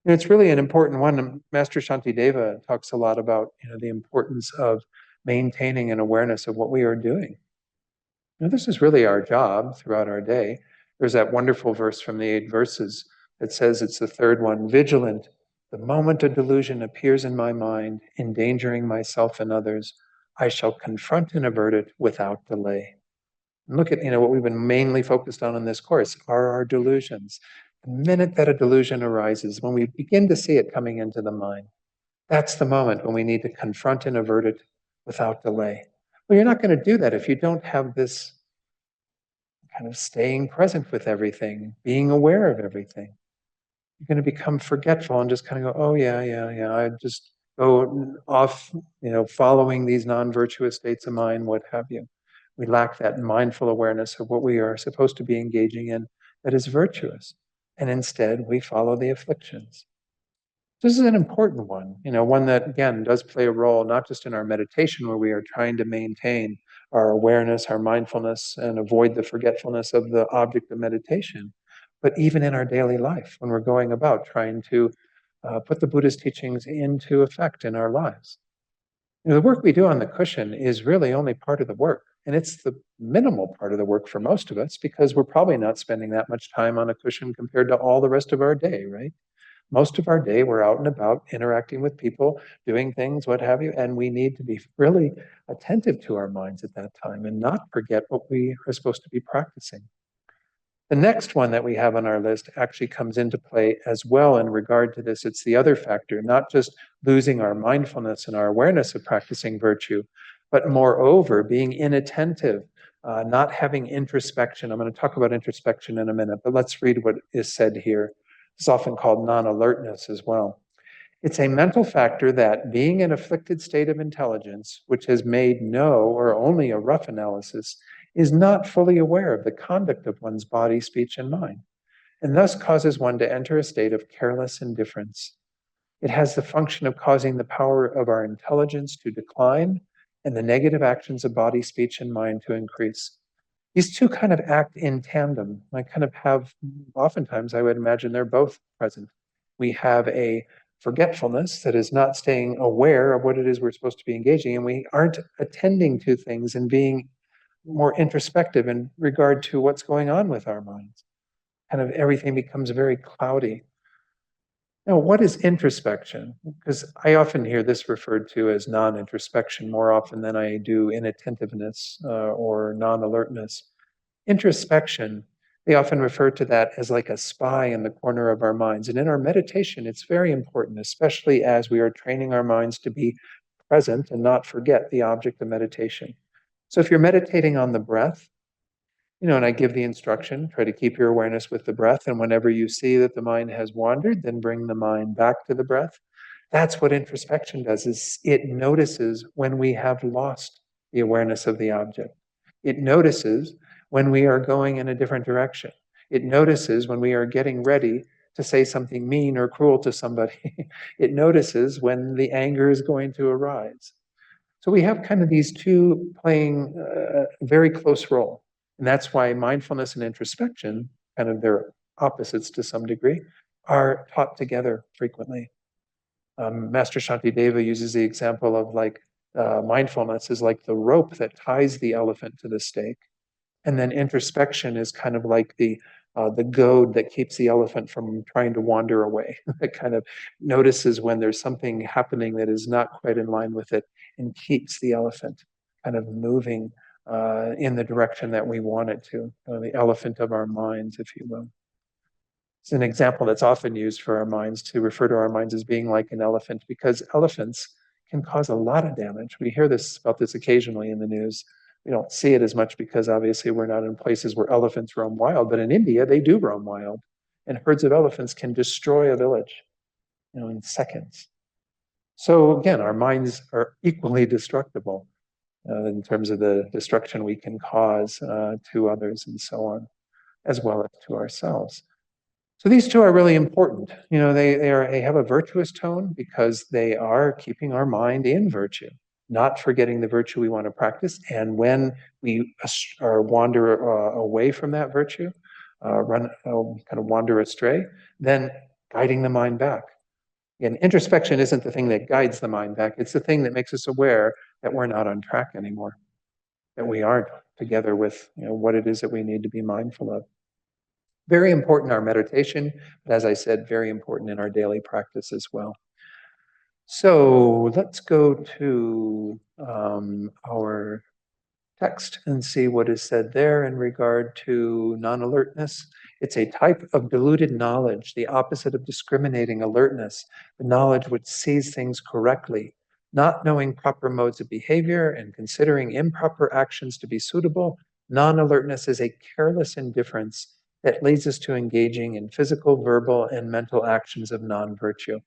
And it's really an important one. Master Shantideva talks a lot about the importance of maintaining an awareness of what we are doing. This is really our job throughout our day. There's that wonderful verse from the 8 verses that says, it's the 3rd one: vigilant, the moment a delusion appears in my mind, endangering myself and others, I shall confront and avert it without delay. And look at what we've been mainly focused on in this course are our delusions. The minute that a delusion arises, when we begin to see it coming into the mind, that's the moment when we need to confront and avert it without delay. Well, you're not going to do that if you don't have this kind of staying present with everything, being aware of everything. You're going to become forgetful and just kind of go, oh, yeah. I just go off, following these non-virtuous states of mind, what have you. We lack that mindful awareness of what we are supposed to be engaging in that is virtuous. And instead, we follow the afflictions. This is an important one, one that, again, does play a role, not just in our meditation, where we are trying to maintain our awareness, our mindfulness, and avoid the forgetfulness of the object of meditation, but even in our daily life, when we're going about trying to put the Buddhist teachings into effect in our lives. The work we do on the cushion is really only part of the work. And it's the minimal part of the work for most of us, because we're probably not spending that much time on a cushion compared to all the rest of our day, right? Most of our day, we're out and about, interacting with people, doing things, what have you, and we need to be really attentive to our minds at that time and not forget what we are supposed to be practicing. The next one that we have on our list actually comes into play as well in regard to this. It's the other factor, not just losing our mindfulness and our awareness of practicing virtue, but moreover, being inattentive, not having introspection. I'm going to talk about introspection in a minute, but let's read what is said here. It's often called non-alertness as well. It's a mental factor that, being an afflicted state of intelligence, which has made no or only a rough analysis, is not fully aware of the conduct of one's body, speech, and mind, and thus causes one to enter a state of careless indifference. It has the function of causing the power of our intelligence to decline and the negative actions of body, speech, and mind to increase. These two kind of act in tandem. I kind of have, oftentimes, I would imagine they're both present. We have a forgetfulness that is not staying aware of what it is we're supposed to be engaging, and we aren't attending to things and being more introspective in regard to what's going on with our minds. Kind of everything becomes very cloudy. Now, what is introspection? Because I often hear this referred to as non-introspection more often than I do inattentiveness or non-alertness. Introspection, they often refer to that as like a spy in the corner of our minds. And in our meditation, it's very important, especially as we are training our minds to be present and not forget the object of meditation. So if you're meditating on the breath, and I give the instruction, try to keep your awareness with the breath. And whenever you see that the mind has wandered, then bring the mind back to the breath. That's what introspection does, is it notices when we have lost the awareness of the object. It notices when we are going in a different direction. It notices when we are getting ready to say something mean or cruel to somebody. It notices when the anger is going to arise. So we have kind of these two playing a very close role. And that's why mindfulness and introspection, kind of their opposites to some degree, are taught together frequently. Master Shantideva uses the example of like mindfulness is like the rope that ties the elephant to the stake. And then introspection is kind of like the goad that keeps the elephant from trying to wander away. It kind of notices when there's something happening that is not quite in line with it and keeps the elephant kind of moving in the direction that we want it to, the elephant of our minds, if you will. It's an example that's often used for our minds to refer to our minds as being like an elephant, because elephants can cause a lot of damage. We hear about this occasionally in the news. We don't see it as much because obviously we're not in places where elephants roam wild, but in India, they do roam wild. And herds of elephants can destroy a village, in seconds. So again, our minds are equally destructible in terms of the destruction we can cause to others and so on, as well as to ourselves. So these two are really important. They have a virtuous tone because they are keeping our mind in virtue, not forgetting the virtue we want to practice. And when we wander away from that virtue, kind of wander astray, then guiding the mind back. And introspection isn't the thing that guides the mind back. It's the thing that makes us aware that we're not on track anymore, that we aren't together with what it is that we need to be mindful of. Very important in our meditation, but as I said, very important in our daily practice as well. So let's go to our text and see what is said there in regard to non-alertness. It's a type of deluded knowledge, the opposite of discriminating alertness, the knowledge which sees things correctly, not knowing proper modes of behavior and considering improper actions to be suitable. Non-alertness is a careless indifference that leads us to engaging in physical, verbal, and mental actions of non-virtue.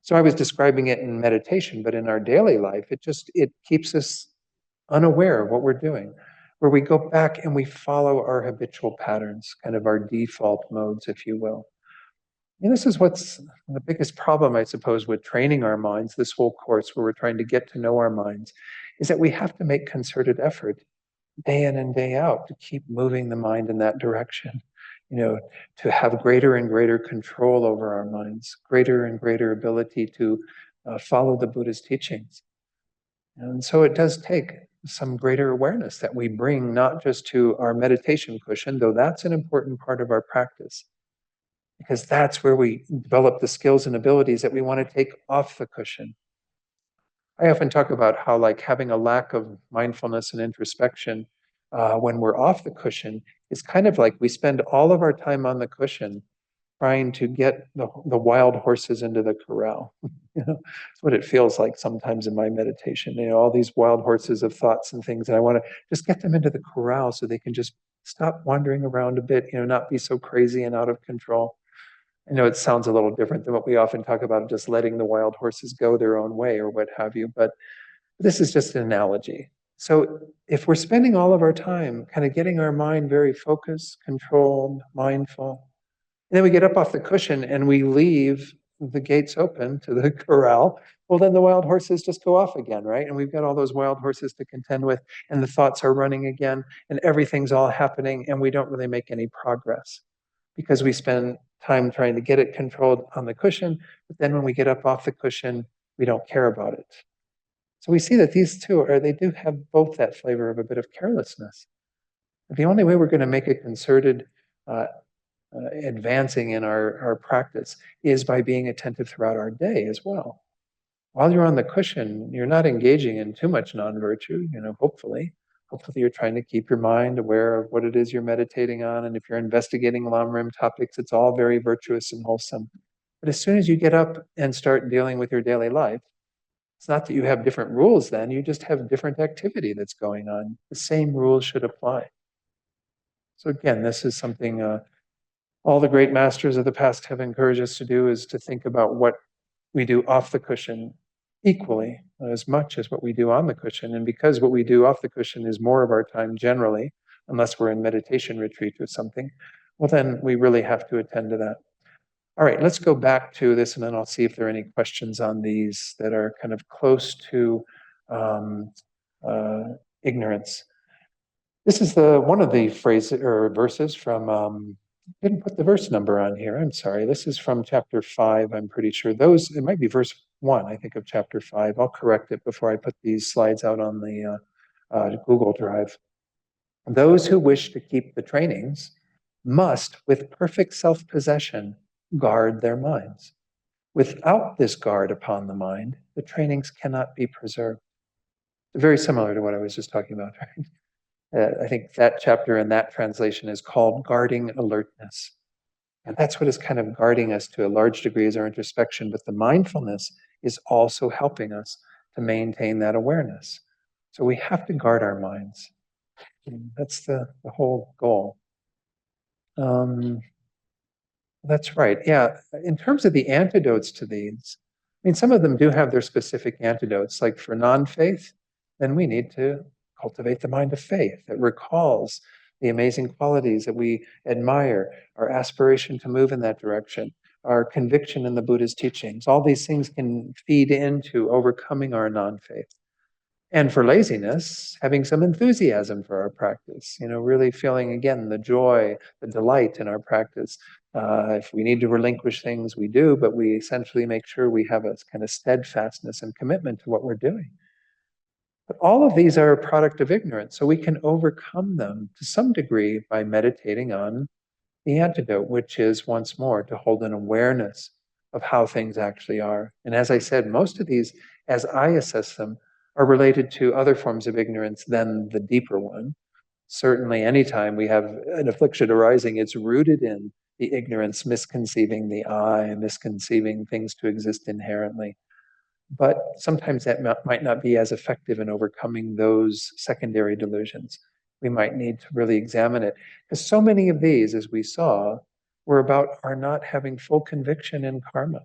So I was describing it in meditation, but in our daily life, it keeps us unaware of what we're doing, where we go back and we follow our habitual patterns, kind of our default modes, if you will. And this is what's the biggest problem, I suppose, with training our minds, this whole course where we're trying to get to know our minds, is that we have to make concerted effort day in and day out to keep moving the mind in that direction, to have greater and greater control over our minds, greater and greater ability to follow the Buddha's teachings. And so it does take some greater awareness that we bring not just to our meditation cushion, though that's an important part of our practice, because that's where we develop the skills and abilities that we want to take off the cushion. I often talk about how like having a lack of mindfulness and introspection when we're off the cushion is kind of like we spend all of our time on the cushion trying to get the wild horses into the corral. That's what it feels like sometimes in my meditation. All these wild horses of thoughts and things, and I want to just get them into the corral so they can just stop wandering around a bit, not be so crazy and out of control. I know it sounds a little different than what we often talk about, just letting the wild horses go their own way or what have you, but this is just an analogy. So if we're spending all of our time kind of getting our mind very focused, controlled, mindful, and then we get up off the cushion and we leave the gates open to the corral, well, then the wild horses just go off again, right? And we've got all those wild horses to contend with, and the thoughts are running again, and everything's all happening, and we don't really make any progress because we spend time trying to get it controlled on the cushion, but then when we get up off the cushion, we don't care about it. So we see that these two they do have both that flavor of a bit of carelessness. The only way we're going to make a concerted uh, advancing in our practice is by being attentive throughout our day as well. While you're on the cushion, you're not engaging in too much non-virtue, hopefully. Hopefully you're trying to keep your mind aware of what it is you're meditating on. And if you're investigating Lam topics, it's all very virtuous and wholesome. But as soon as you get up and start dealing with your daily life, it's not that you have different rules then, you just have different activity that's going on. The same rules should apply. So again, this is something all the great masters of the past have encouraged us to do, is to think about what we do off the cushion equally as much as what we do on the cushion. And because what we do off the cushion is more of our time generally, unless we're in meditation retreat or something, well, then we really have to attend to that. All right, let's go back to this, and then I'll see if there are any questions on these that are kind of close to ignorance. This is one of the phrases or verses from. Didn't put the verse number on here. I'm sorry. This is from chapter 5. I'm pretty sure it might be verse 1. I think of chapter 5. I'll correct it before I put these slides out on the Google Drive. Those who wish to keep the trainings must, with perfect self-possession, guard their minds. Without this guard upon the mind, the trainings cannot be preserved. Very similar to what I was just talking about, right? I think that chapter in that translation is called Guarding Alertness. And that's what is kind of guarding us to a large degree is our introspection, but the mindfulness is also helping us to maintain that awareness. So we have to guard our minds. And that's the whole goal. That's right. Yeah. In terms of the antidotes to these, I mean, some of them do have their specific antidotes. Like for non-faith, then we need to cultivate the mind of faith that recalls the amazing qualities that we admire, our aspiration to move in that direction, our conviction in the Buddha's teachings. All these things can feed into overcoming our non-faith. And for laziness, having some enthusiasm for our practice, really feeling again the joy, the delight in our practice. If we need to relinquish things, we do, but we essentially make sure we have a kind of steadfastness and commitment to what we're doing. But all of these are a product of ignorance, so we can overcome them to some degree by meditating on the antidote, which is, once more, to hold an awareness of how things actually are. And as I said, most of these, as I assess them, are related to other forms of ignorance than the deeper one. Certainly, anytime we have an affliction arising, it's rooted in the ignorance, misconceiving the I, misconceiving things to exist inherently. But sometimes that might not be as effective in overcoming those secondary delusions. We might need to really examine it. Because so many of these, as we saw, were about our not having full conviction in karma.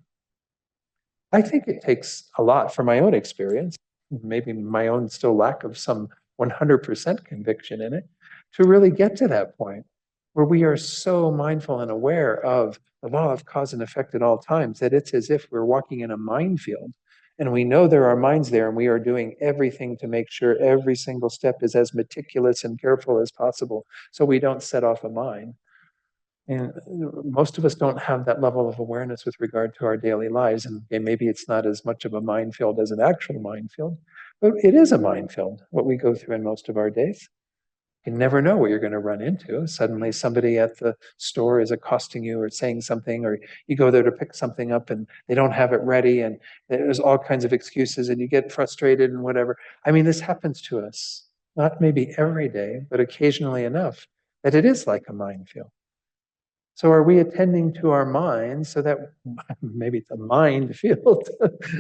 I think it takes a lot, from my own experience, maybe my own still lack of some 100% conviction in it, to really get to that point where we are so mindful and aware of the law of cause and effect at all times that it's as if we're walking in a minefield. And we know there are minds there, and we are doing everything to make sure every single step is as meticulous and careful as possible so we don't set off a mine. And most of us don't have that level of awareness with regard to our daily lives. And maybe it's not as much of a minefield as an actual minefield, but it is a minefield, what we go through in most of our days. You never know what you're going to run into. Suddenly somebody at the store is accosting you or saying something, or you go there to pick something up and they don't have it ready, and there's all kinds of excuses and you get frustrated and whatever. I mean, this happens to us, not maybe every day, but occasionally enough that it is like a minefield. So are we attending to our minds so that maybe it's a mind field?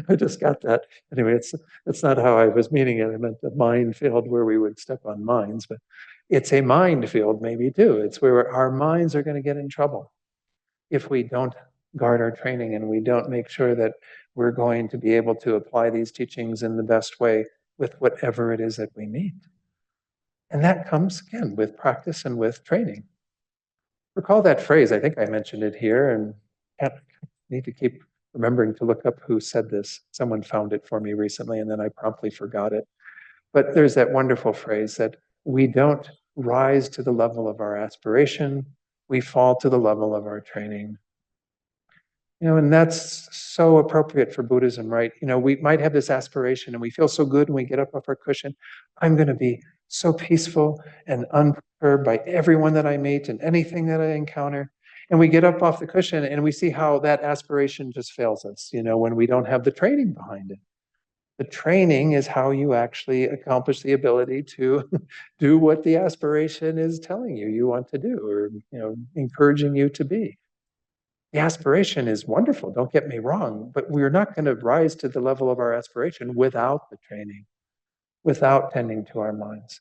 I just got that. Anyway, it's not how I was meaning it. I meant a mind field where we would step on mines, but it's a mind field maybe too. It's where our minds are going to get in trouble if we don't guard our training and we don't make sure that we're going to be able to apply these teachings in the best way with whatever it is that we meet. And that comes, again, with practice and with training. Recall that phrase. I think I mentioned it here, and I need to keep remembering to look up who said this. Someone found it for me recently, and then I promptly forgot it. But there's that wonderful phrase that we don't rise to the level of our aspiration, we fall to the level of our training. And that's so appropriate for Buddhism, right? We might have this aspiration and we feel so good when we get up off our cushion. I'm going to be so peaceful and unperturbed by everyone that I meet and anything that I encounter. And we get up off the cushion and we see how that aspiration just fails us, when we don't have the training behind it. The training is how you actually accomplish the ability to do what the aspiration is telling you want to do, or encouraging you to be. The aspiration is wonderful, don't get me wrong, but we're not going to rise to the level of our aspiration without the training, without tending to our minds.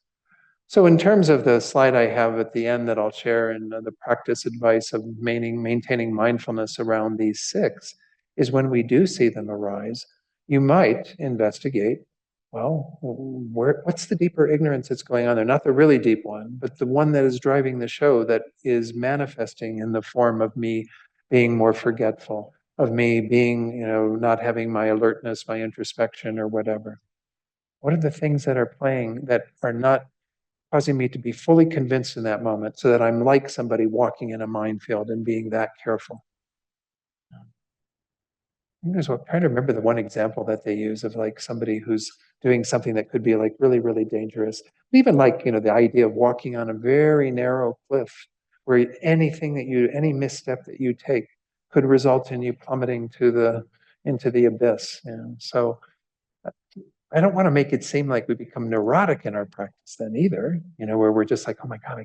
So in terms of the slide I have at the end that I'll share, and the practice advice of maintaining mindfulness around these six, is when we do see them arise, you might investigate, well, what's the deeper ignorance that's going on there? Not the really deep one, but the one that is driving the show, that is manifesting in the form of me being more forgetful, of me being, not having my alertness, my introspection, or whatever. What are the things that are playing that are not causing me to be fully convinced in that moment, so that I'm like somebody walking in a minefield and being that careful? I'm trying to remember the one example that they use of like somebody who's doing something that could be like really, really dangerous. Even like, the idea of walking on a very narrow cliff where any misstep that you take could result in you plummeting into the abyss. And so I don't want to make it seem like we become neurotic in our practice then either, where we're just like, oh my God,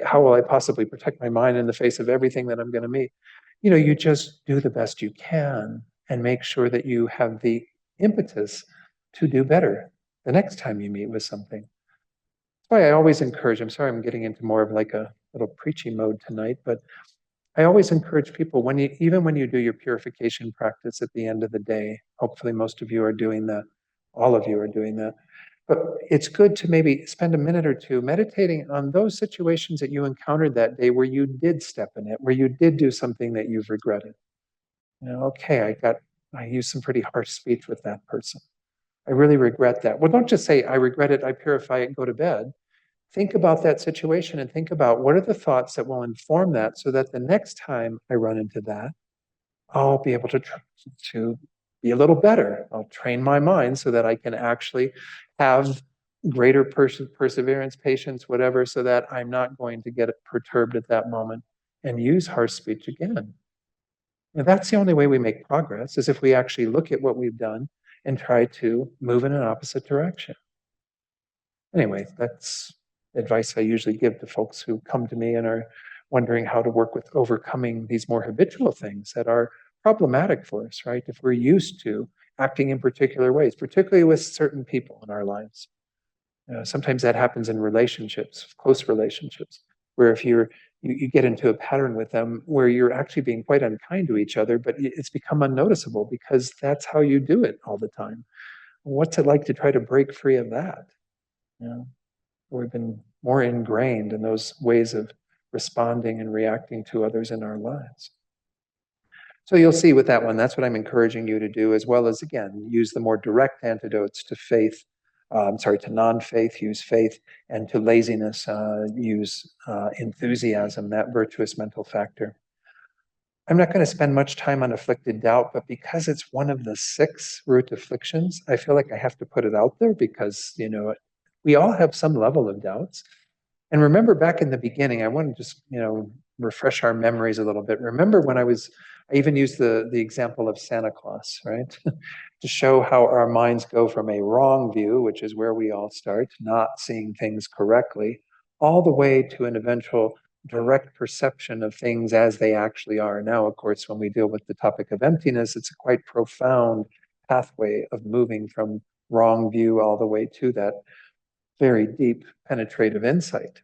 how will I possibly protect my mind in the face of everything that I'm going to meet? You just do the best you can and make sure that you have the impetus to do better the next time you meet with something. That's why I always encourage, I'm sorry, I'm getting into more of like a little preachy mode tonight, but I always encourage people, even when you do your purification practice at the end of the day, hopefully most of you are doing that, all of you are doing that, but it's good to maybe spend a minute or two meditating on those situations that you encountered that day where you did step in it, where you did do something that you've regretted. Okay, I used some pretty harsh speech with that person. I really regret that. Well, don't just say, I regret it, I purify it, and go to bed. Think about that situation and think about what are the thoughts that will inform that, so that the next time I run into that, I'll be able to be a little better. I'll train my mind so that I can actually have greater perseverance, patience, whatever, so that I'm not going to get perturbed at that moment and use harsh speech again. Now, that's the only way we make progress, is if we actually look at what we've done and try to move in an opposite direction. Anyway, that's advice I usually give to folks who come to me and are wondering how to work with overcoming these more habitual things that are problematic for us, right? If we're used to acting in particular ways, particularly with certain people in our lives. Sometimes that happens in relationships, close relationships, where if you get into a pattern with them where you're actually being quite unkind to each other, but it's become unnoticeable because that's how you do it all the time. What's it like to try to break free of that? We've been more ingrained in those ways of responding and reacting to others in our lives. So you'll see with that one, that's what I'm encouraging you to do, as well as, again, use the more direct antidotes to faith. To non-faith, use faith, and to laziness, use enthusiasm, that virtuous mental factor. I'm not going to spend much time on afflicted doubt, but because it's one of the 6 root afflictions, I feel like I have to put it out there because, we all have some level of doubts. And remember back in the beginning, I want to just, refresh our memories a little bit. Remember when I even used the example of Santa Claus, right? To show how our minds go from a wrong view, which is where we all start, not seeing things correctly, all the way to an eventual direct perception of things as they actually are. Now, of course, when we deal with the topic of emptiness, it's a quite profound pathway of moving from wrong view all the way to that very deep penetrative insight.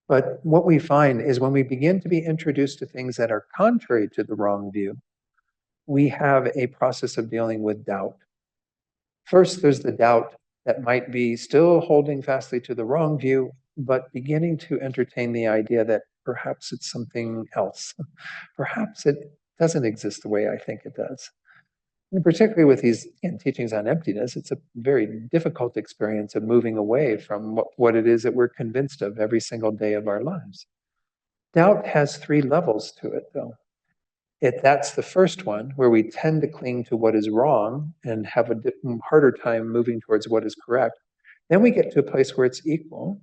But what we find is when we begin to be introduced to things that are contrary to the wrong view, we have a process of dealing with doubt. First, there's the doubt that might be still holding fastly to the wrong view, but beginning to entertain the idea that perhaps it's something else. Perhaps it doesn't exist the way I think it does. And particularly with these teachings on emptiness, it's a very difficult experience of moving away from what it is that we're convinced of every single day of our lives. Doubt has three levels to it, though. That's the first one where we tend to cling to what is wrong and have a harder time moving towards what is correct. Then we get to a place where it's equal.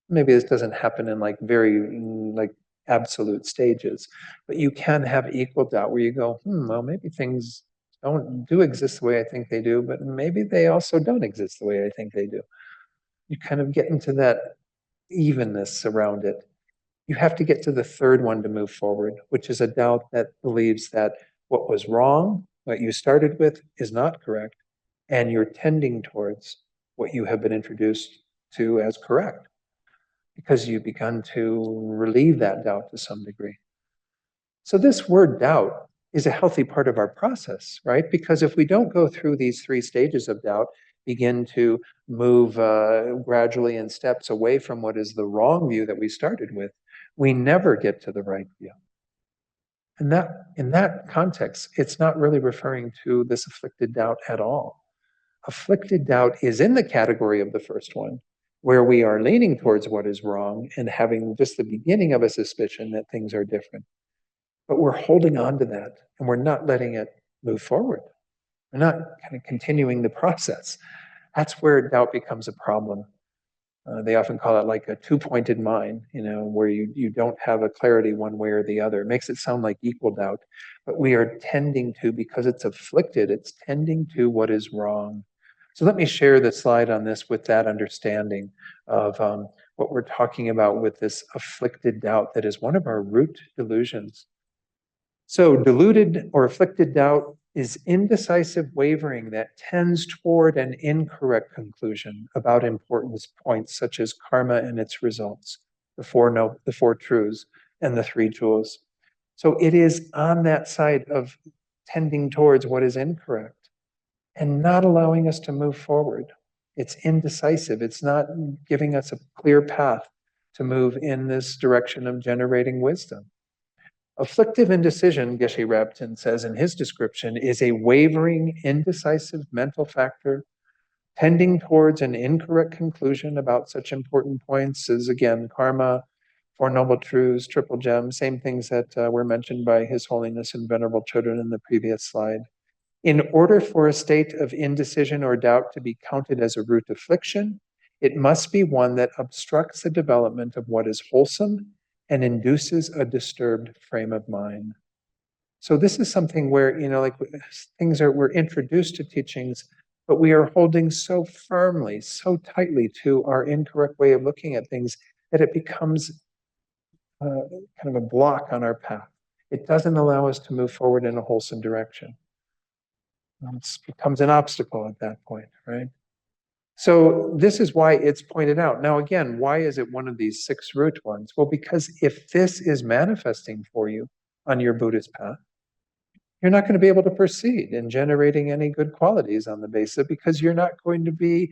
Maybe this doesn't happen in like very like absolute stages, but you can have equal doubt where you go, well, maybe things do exist the way I think they do, but maybe they also don't exist the way I think they do. You kind of get into that evenness around it. You have to get to the third one to move forward, which is a doubt that believes that what was wrong, what you started with, is not correct, and you're tending towards what you have been introduced to as correct, because you've begun to relieve that doubt to some degree. So this word doubt is a healthy part of our process, right? Because if we don't go through these three stages of doubt, begin to move gradually in steps away from what is the wrong view that we started with, we never get to the right view. And that, in that context, it's not really referring to this afflicted doubt at all. Afflicted doubt is in the category of the first one, where we are leaning towards what is wrong and having just the beginning of a suspicion that things are different. But we're holding on to that and we're not letting it move forward. We're not kind of continuing the process. That's where doubt becomes a problem. They often call it like a two-pointed mind, where you don't have a clarity one way or the other. It makes it sound like equal doubt, but we are tending to, because it's afflicted, it's tending to what is wrong. So let me share the slide on this with that understanding of what we're talking about with this afflicted doubt that is one of our root delusions. So deluded or afflicted doubt is indecisive wavering that tends toward an incorrect conclusion about important points such as karma and its results, the four truths, and the three jewels. So it is on that side of tending towards what is incorrect and not allowing us to move forward. It's indecisive. It's not giving us a clear path to move in this direction of generating wisdom. Afflictive indecision, Geshe-Rabten says in his description, is a wavering, indecisive mental factor tending towards an incorrect conclusion about such important points as, again, karma, Four Noble Truths, Triple Gem, same things that were mentioned by His Holiness and Venerable Children in the previous slide. In order for a state of indecision or doubt to be counted as a root affliction, it must be one that obstructs the development of what is wholesome and induces a disturbed frame of mind. So this is something where, we're introduced to teachings, but we are holding so firmly, so tightly to our incorrect way of looking at things that it becomes kind of a block on our path. It doesn't allow us to move forward in a wholesome direction. It becomes an obstacle at that point, right? So this is why it's pointed out. Now, again, why is it one of these 6 root ones? Well, because if this is manifesting for you on your Buddhist path, you're not going to be able to proceed in generating any good qualities on the basis of, because you're not going to be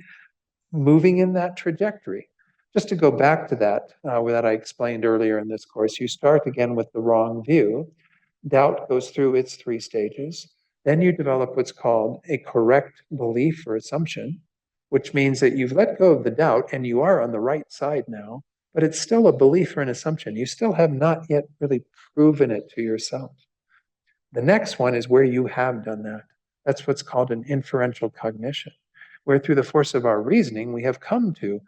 moving in that trajectory. Just to go back to that I explained earlier in this course, you start again with the wrong view. Doubt goes through its 3 stages. Then you develop what's called a correct belief or assumption, which means that you've let go of the doubt and you are on the right side now, but it's still a belief or an assumption. You still have not yet really proven it to yourself. The next one is where you have done that. That's what's called an inferential cognition, where through the force of our reasoning, we have come to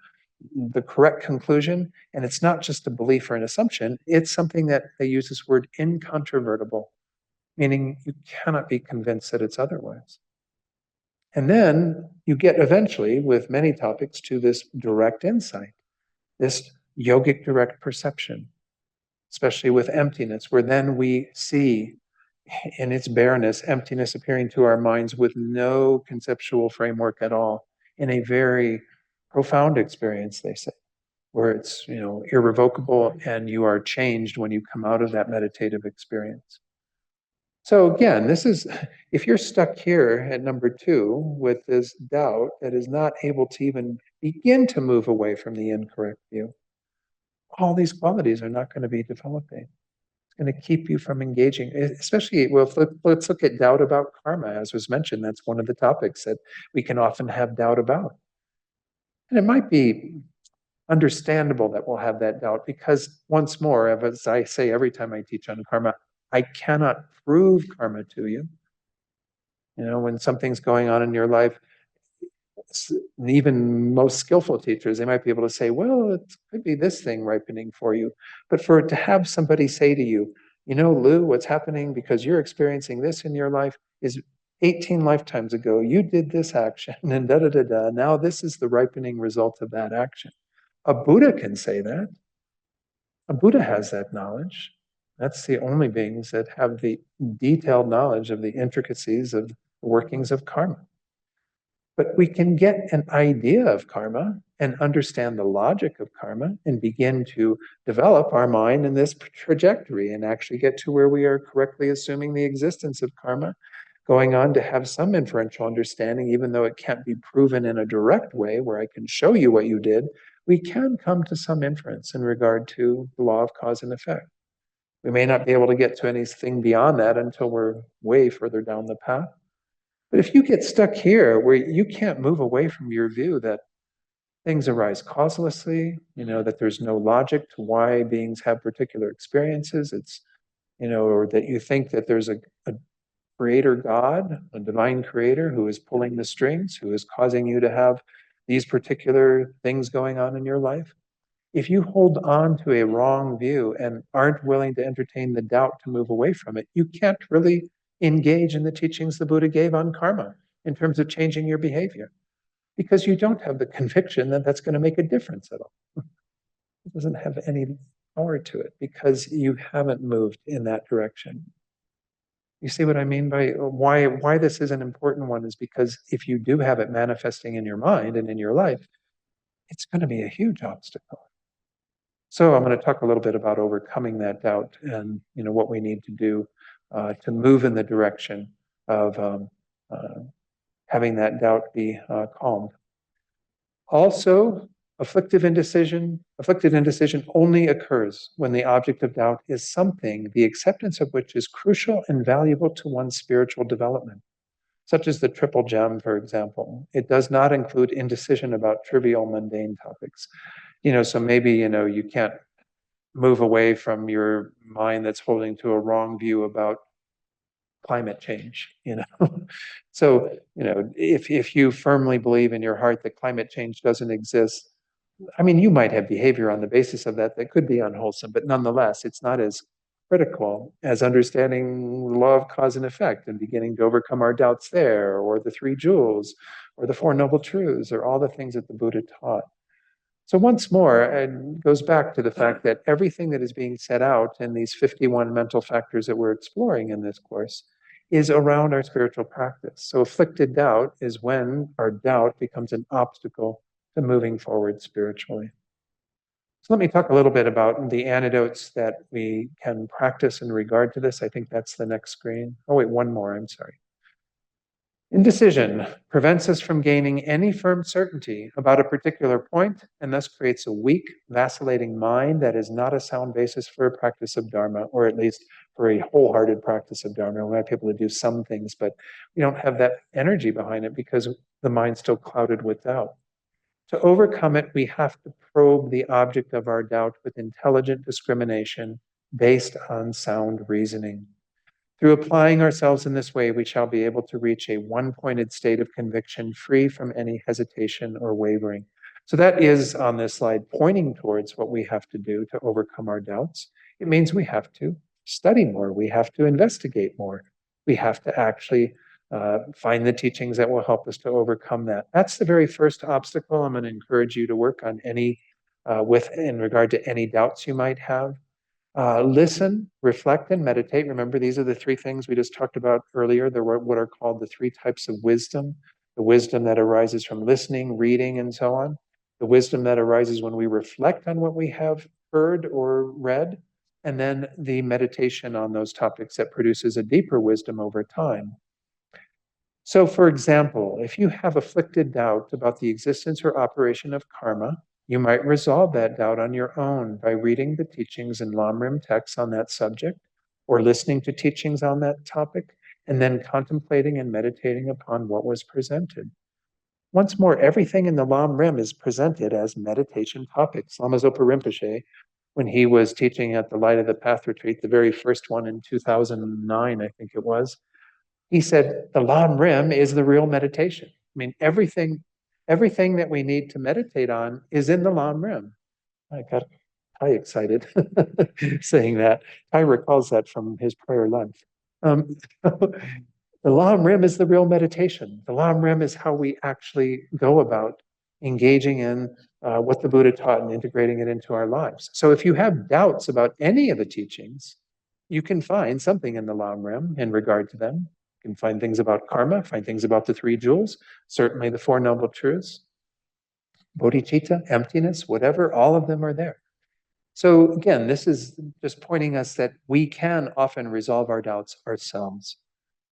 the correct conclusion. And it's not just a belief or an assumption, it's something that they use this word incontrovertible, meaning you cannot be convinced that it's otherwise. And then you get eventually, with many topics, to this direct insight, this yogic direct perception, especially with emptiness, where then we see in its bareness, emptiness appearing to our minds with no conceptual framework at all, in a very profound experience, they say, where it's, irrevocable and you are changed when you come out of that meditative experience. So again, if you're stuck here at number 2 with this doubt that is not able to even begin to move away from the incorrect view, all these qualities are not going to be developing. It's going to keep you from engaging, especially, well, let's look at doubt about karma. As was mentioned, that's one of the topics that we can often have doubt about. And it might be understandable that we'll have that doubt because, once more, as I say every time I teach on karma, I cannot prove karma to you. When something's going on in your life, and even most skillful teachers, they might be able to say, well, it could be this thing ripening for you. But for it to have somebody say to you, Lou, what's happening because you're experiencing this in your life is 18 lifetimes ago, you did this action and da da da da. Now this is the ripening result of that action. A Buddha can say that. A Buddha has that knowledge. That's the only beings that have the detailed knowledge of the intricacies of the workings of karma. But we can get an idea of karma and understand the logic of karma and begin to develop our mind in this trajectory and actually get to where we are correctly assuming the existence of karma, going on to have some inferential understanding, even though it can't be proven in a direct way where I can show you what you did. We can come to some inference in regard to the law of cause and effect. We may not be able to get to anything beyond that until we're way further down the path. But if you get stuck here where you can't move away from your view that things arise causelessly, that there's no logic to why beings have particular experiences, or that you think that there's a creator God, a divine creator who is pulling the strings, who is causing you to have these particular things going on in your life. If you hold on to a wrong view and aren't willing to entertain the doubt to move away from it, you can't really engage in the teachings the Buddha gave on karma in terms of changing your behavior, because you don't have the conviction that that's going to make a difference at all. It doesn't have any power to it because you haven't moved in that direction. You see what I mean by why this is an important one is because if you do have it manifesting in your mind and in your life, it's going to be a huge obstacle. So I'm going to talk a little bit about overcoming that doubt and what we need to do to move in the direction of having that doubt be calmed. Also, afflicted indecision only occurs when the object of doubt is something, the acceptance of which is crucial and valuable to one's spiritual development, such as the triple gem, for example. It does not include indecision about trivial, mundane topics. So maybe, you can't move away from your mind that's holding to a wrong view about climate change, So, if you firmly believe in your heart that climate change doesn't exist, I mean, you might have behavior on the basis of that could be unwholesome, but nonetheless, it's not as critical as understanding the law of cause and effect and beginning to overcome our doubts there, or the 3 jewels, or the 4 noble truths, or all the things that the Buddha taught. So once more, it goes back to the fact that everything that is being set out in these 51 mental factors that we're exploring in this course is around our spiritual practice. So afflicted doubt is when our doubt becomes an obstacle to moving forward spiritually. So let me talk a little bit about the antidotes that we can practice in regard to this. I think that's the next screen. Oh, wait, one more, I'm sorry. Indecision prevents us from gaining any firm certainty about a particular point and thus creates a weak, vacillating mind that is not a sound basis for a practice of Dharma, or at least for a wholehearted practice of Dharma. We might be able to do some things, but we don't have that energy behind it because the mind's still clouded with doubt. To overcome it, we have to probe the object of our doubt with intelligent discrimination based on sound reasoning. Through applying ourselves in this way, we shall be able to reach a one-pointed state of conviction free from any hesitation or wavering. So that is on this slide pointing towards what we have to do to overcome our doubts. It means we have to study more. We have to investigate more. We have to actually find the teachings that will help us to overcome that. That's the very first obstacle I'm going to encourage you to work on in regard to any doubts you might have. Listen, reflect, and meditate. Remember, these are the 3 things we just talked about earlier. There were what are called the 3 types of wisdom. The wisdom that arises from listening, reading, and so on. the wisdom that arises when we reflect on what we have heard or read, and then the meditation on those topics that produces a deeper wisdom over time. So, for example, if you have afflicted doubt about the existence or operation of karma, you might resolve that doubt on your own by reading the teachings and Lamrim texts on that subject, or listening to teachings on that topic, and then contemplating and meditating upon what was presented. Once more, everything in the Lamrim is presented as meditation topics. Lama Zopa Rinpoche, when he was teaching at the Light of the Path retreat, the very first one in 2009, I think it was, he said the Lam Rim is the real meditation. I mean, everything that we need to meditate on is in the Lam Rim. I got Ty excited saying that. Ty recalls that from his prior life. The Lam Rim is the real meditation. The Lam Rim is how we actually go about engaging in what the Buddha taught and integrating it into our lives. So if you have doubts about any of the teachings, you can find something in the Lam Rim in regard to them. You can find things about karma, find things about the three jewels, certainly the Four Noble Truths, bodhicitta, emptiness, whatever, all of them are there. So again, this is just pointing us that we can often resolve our doubts ourselves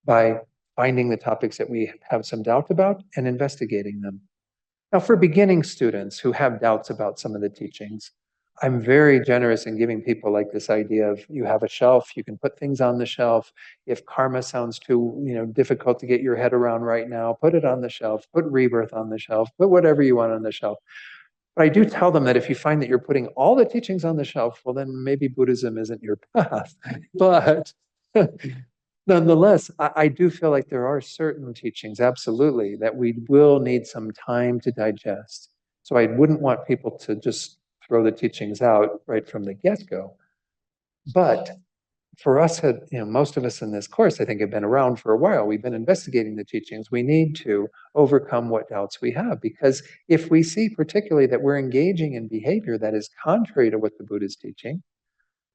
by finding the topics that we have some doubt about and investigating them. Now, for beginning students who have doubts about some of the teachings, I'm very generous in giving people like this idea of you have a shelf, you can put things on the shelf. If karma sounds too, difficult to get your head around right now, put it on the shelf, put rebirth on the shelf, put whatever you want on the shelf. But I do tell them that if you find that you're putting all the teachings on the shelf, well, then maybe Buddhism isn't your path. But nonetheless, I do feel like there are certain teachings, absolutely, that we will need some time to digest. So I wouldn't want people to just throw the teachings out right from the get-go. But for us, most of us in this course, I think, have been around for a while. We've been investigating the teachings. We need to overcome what doubts we have, because if we see particularly that we're engaging in behavior that is contrary to what the Buddha is teaching,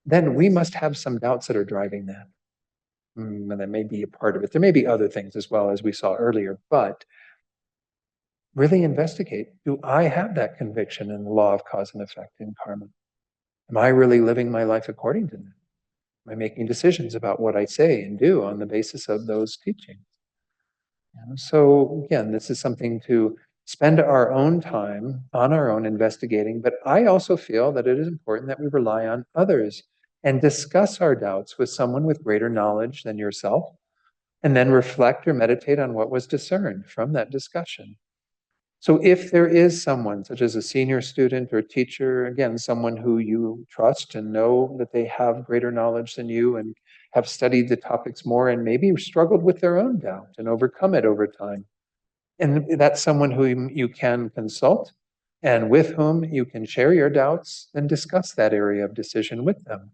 then we must have some doubts that are driving that. And that may be a part of it. There may be other things as well, as we saw earlier, but really investigate. Do I have that conviction in the law of cause and effect in karma? Am I really living my life according to that? Am I making decisions about what I say and do on the basis of those teachings? So again, this is something to spend our own time on our own investigating, but I also feel that it is important that we rely on others and discuss our doubts with someone with greater knowledge than yourself, and then reflect or meditate on what was discerned from that discussion. So if there is someone, such as a senior student or teacher, again, someone who you trust and know that they have greater knowledge than you and have studied the topics more and maybe struggled with their own doubt and overcome it over time, and that's someone who you can consult and with whom you can share your doubts and discuss that area of decision with them,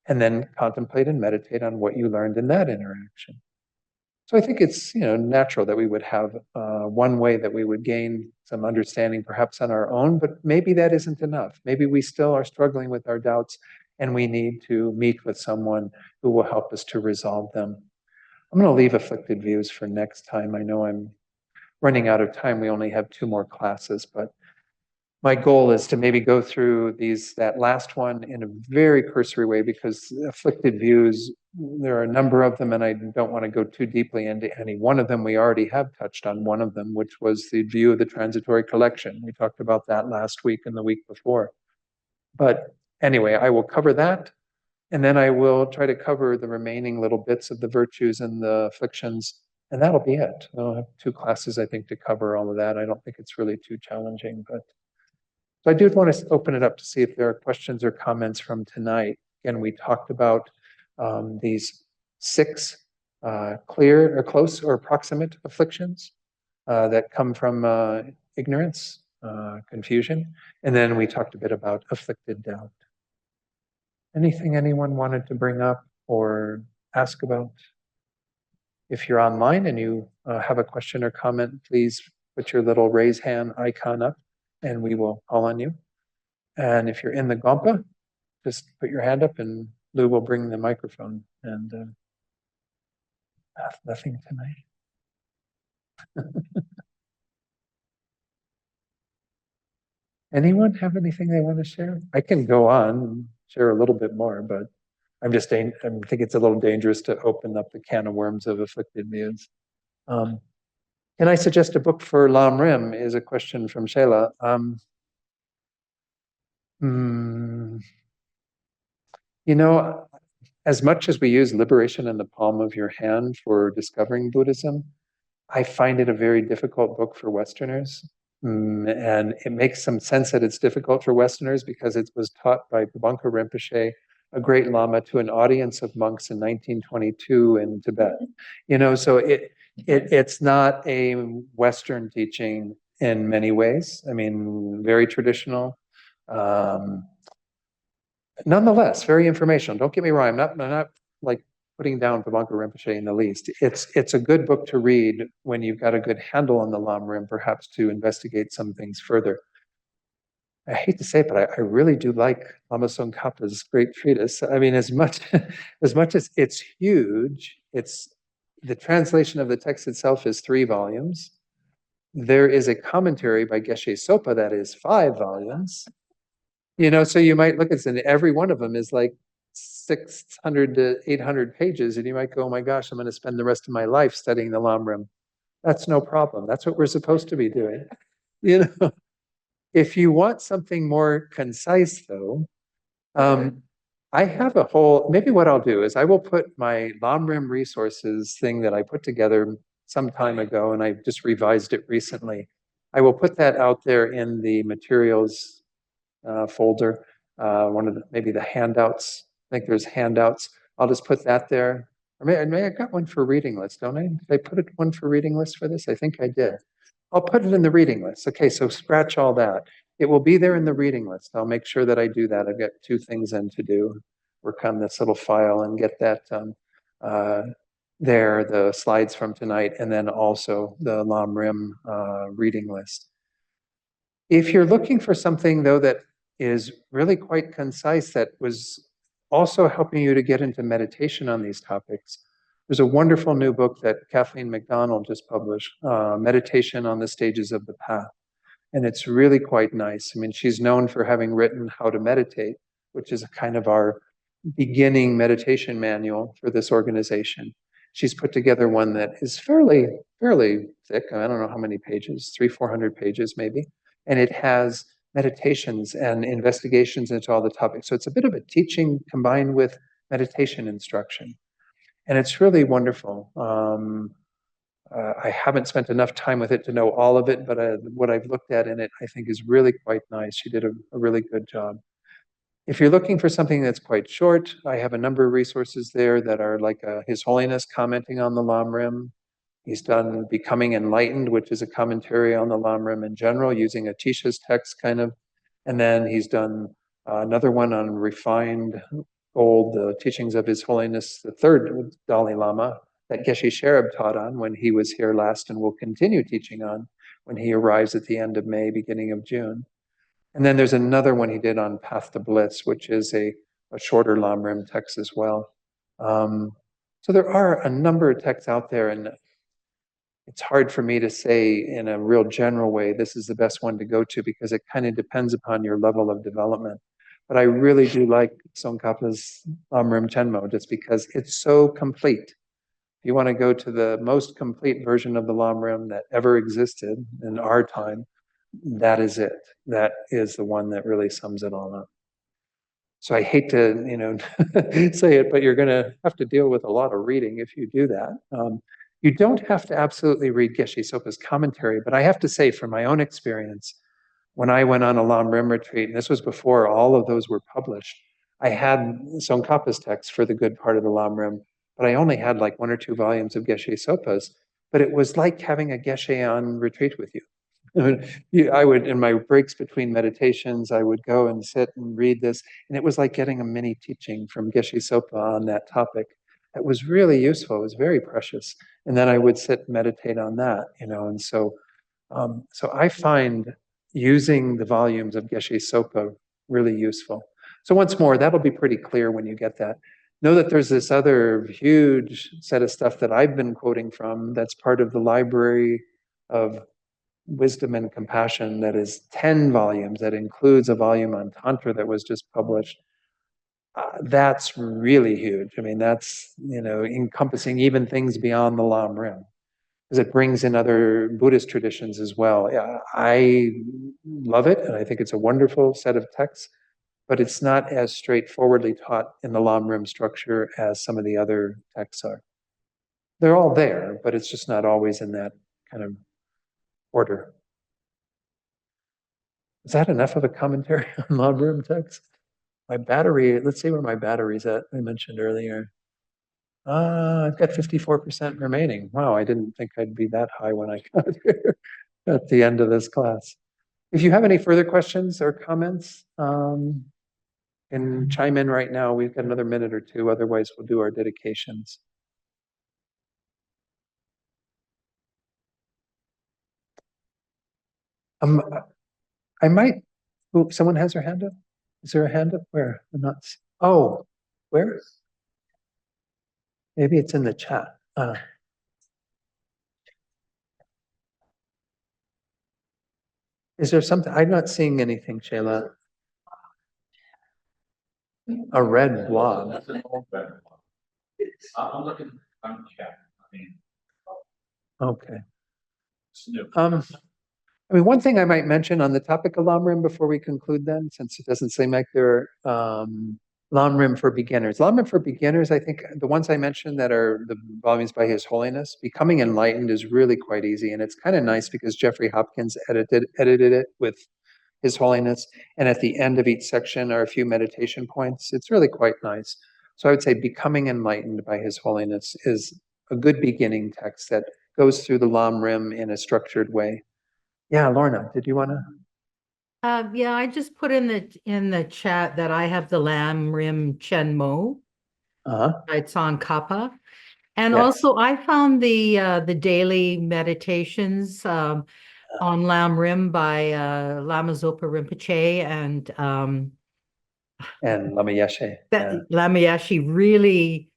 and then contemplate and meditate on what you learned in that interaction. So I think it's natural that we would have one way that we would gain some understanding perhaps on our own, but maybe that isn't enough. Maybe we still are struggling with our doubts and we need to meet with someone who will help us to resolve them. I'm going to leave afflicted views for next time. I know I'm running out of time. We only have 2 more classes, but my goal is to maybe go through that last one in a very cursory way, because afflicted views, there are a number of them, and I don't want to go too deeply into any one of them. We already have touched on one of them, which was the view of the transitory collection. We talked about that last week and the week before. But anyway, I will cover that, and then I will try to cover the remaining little bits of the virtues and the afflictions, and that'll be it. I'll have 2 classes, I think, to cover all of that. I don't think it's really too challenging, but so I do want to open it up to see if there are questions or comments from tonight. Again, we talked about these 6 clear or close or proximate afflictions that come from ignorance, confusion, and then we talked a bit about afflicted doubt. Anything anyone wanted to bring up or ask about? If you're online and you have a question or comment, please put your little raise hand icon up and we will call on you. And if you're in the Gompa, just put your hand up and Lou will bring the microphone. And nothing tonight. Anyone have anything they want to share? I can go on and share a little bit more, but I think it's a little dangerous to open up the can of worms of afflicted views. Can I suggest a book for Lam Rim? Is a question from Shayla. Hmm, you know, as much as we use Liberation in the Palm of Your Hand for discovering Buddhism, I find it a very difficult book for Westerners. And it makes some sense that it's difficult for Westerners because it was taught by Bangka Rinpoche, a great Lama, to an audience of monks in 1922 in Tibet. So it's not a Western teaching in many ways. I mean, very traditional. Um, Nonetheless, very informational. Don't get me wrong. I'm not like putting down Bangka Rinpoche in the least. It's a good book to read when you've got a good handle on the Lam Rim, perhaps to investigate some things further. I hate to say it, but I really do like Lama Tsongkhapa's great treatise. I mean, as much as it's huge, it's the translation of the text itself is 3 volumes. There is a commentary by Geshe Sopa that is 5 volumes. So you might look at it, and every one of them is like 600 to 800 pages, and you might go, oh my gosh, I'm going to spend the rest of my life studying the Lam Rim. That's no problem. That's what we're supposed to be doing. You know, if you want something more concise, though, I have maybe what I'll do is I will put my Lam Rim resources thing that I put together some time ago, and I just revised it recently. I will put that out there in the materials folder, maybe the handouts. I think there's handouts. I'll just put that there. Or may I got one for reading list, don't I? Did I put one for reading list for this? I think I did. I'll put it in the reading list. Okay, so scratch all that. It will be there in the reading list. I'll make sure that I do that. I've got 2 things in to do. Work on this little file and get that there, the slides from tonight, and then also the Lam Rim reading list. If you're looking for something, though, that is really quite concise, that was also helping you to get into meditation on these topics, there's a wonderful new book that Kathleen McDonald just published, Meditation on the Stages of the Path. And it's really quite nice. I mean, she's known for having written How to Meditate, which is kind of our beginning meditation manual for this organization. She's put together one that is fairly thick. I don't know how many pages, 300-400 pages maybe. And it has meditations and investigations into all the topics. So it's a bit of a teaching combined with meditation instruction. And it's really wonderful. I haven't spent enough time with it to know all of it, but what I've looked at in it, I think is really quite nice. She did a really good job. If you're looking for something that's quite short, I have a number of resources there that are like His Holiness commenting on the Lam Rim. He's done Becoming Enlightened, which is a commentary on the Lam Rim in general, using Atisha's text kind of. And then he's done another one on refined old teachings of His Holiness, the 3rd Dalai Lama, that Geshe Sherab taught on when he was here last and will continue teaching on when he arrives at the end of May, beginning of June. And then there's another one he did on Path to Bliss, which is a shorter Lam Rim text as well. So there are a number of texts out there, and it's hard for me to say in a real general way, this is the best one to go to, because it kind of depends upon your level of development. But I really do like Tsongkhapa's Lam Rim Chenmo, just because it's so complete. If you want to go to the most complete version of the Lam Rim that ever existed in our time, that is it. That is the one that really sums it all up. So I hate to, say it, but you're going to have to deal with a lot of reading if you do that. You don't have to absolutely read Geshe Sopa's commentary, but I have to say, from my own experience, when I went on a Lam Rim retreat, and this was before all of those were published, I had Tsongkhapa's text for the good part of the Lam Rim, but I only had like 1 or 2 volumes of Geshe Sopa's. But it was like having a Geshe on retreat with you. I would, in my breaks between meditations, I would go and sit and read this, and it was like getting a mini teaching from Geshe Sopa on that topic. It was really useful. It was very precious. And then I would sit and meditate on that, and so I find using the volumes of Geshe Sopa really useful. So once more, that'll be pretty clear when you get that. Know that there's this other huge set of stuff that I've been quoting from that's part of the library of wisdom and compassion that is 10 volumes, that includes a volume on Tantra that was just published. That's really huge. I mean, that's, encompassing even things beyond the Lam Rim, because it brings in other Buddhist traditions as well. Yeah, I love it, and I think it's a wonderful set of texts, but it's not as straightforwardly taught in the Lam Rim structure as some of the other texts are. They're all there, but it's just not always in that kind of order. Is that enough of a commentary on Lam Rim text? My battery, let's see where my battery's at. I mentioned earlier. I've got 54% remaining. Wow, I didn't think I'd be that high when I got here at the end of this class. If you have any further questions or comments, can chime in right now. We've got another minute or two. Otherwise, we'll do our dedications. I might. Oh, someone has their hand up. Is there a hand up? Where? I'm not. Oh, where? Maybe it's in the chat. Is there something? I'm not seeing anything, Shayla. A red blob. I'm looking on chat. Okay. One thing I might mention on the topic of Lam Rim before we conclude then, since it doesn't seem like there are Lam Rim for beginners. Lam Rim for beginners, I think the ones I mentioned that are the volumes by His Holiness, Becoming Enlightened is really quite easy. And it's kind of nice because Jeffrey Hopkins edited it with His Holiness. And at the end of each section are a few meditation points. It's really quite nice. So I would say Becoming Enlightened by His Holiness is a good beginning text that goes through the Lam Rim in a structured way. Yeah, Lorna, did you want to? Yeah, I just put in the chat that I have the Lam Rim Chen Mo. It's on Kappa. And Yes. also I found the daily meditations on Lam Rim by Lama Zopa Rinpoche and Lama Yeshe. Lama Yeshe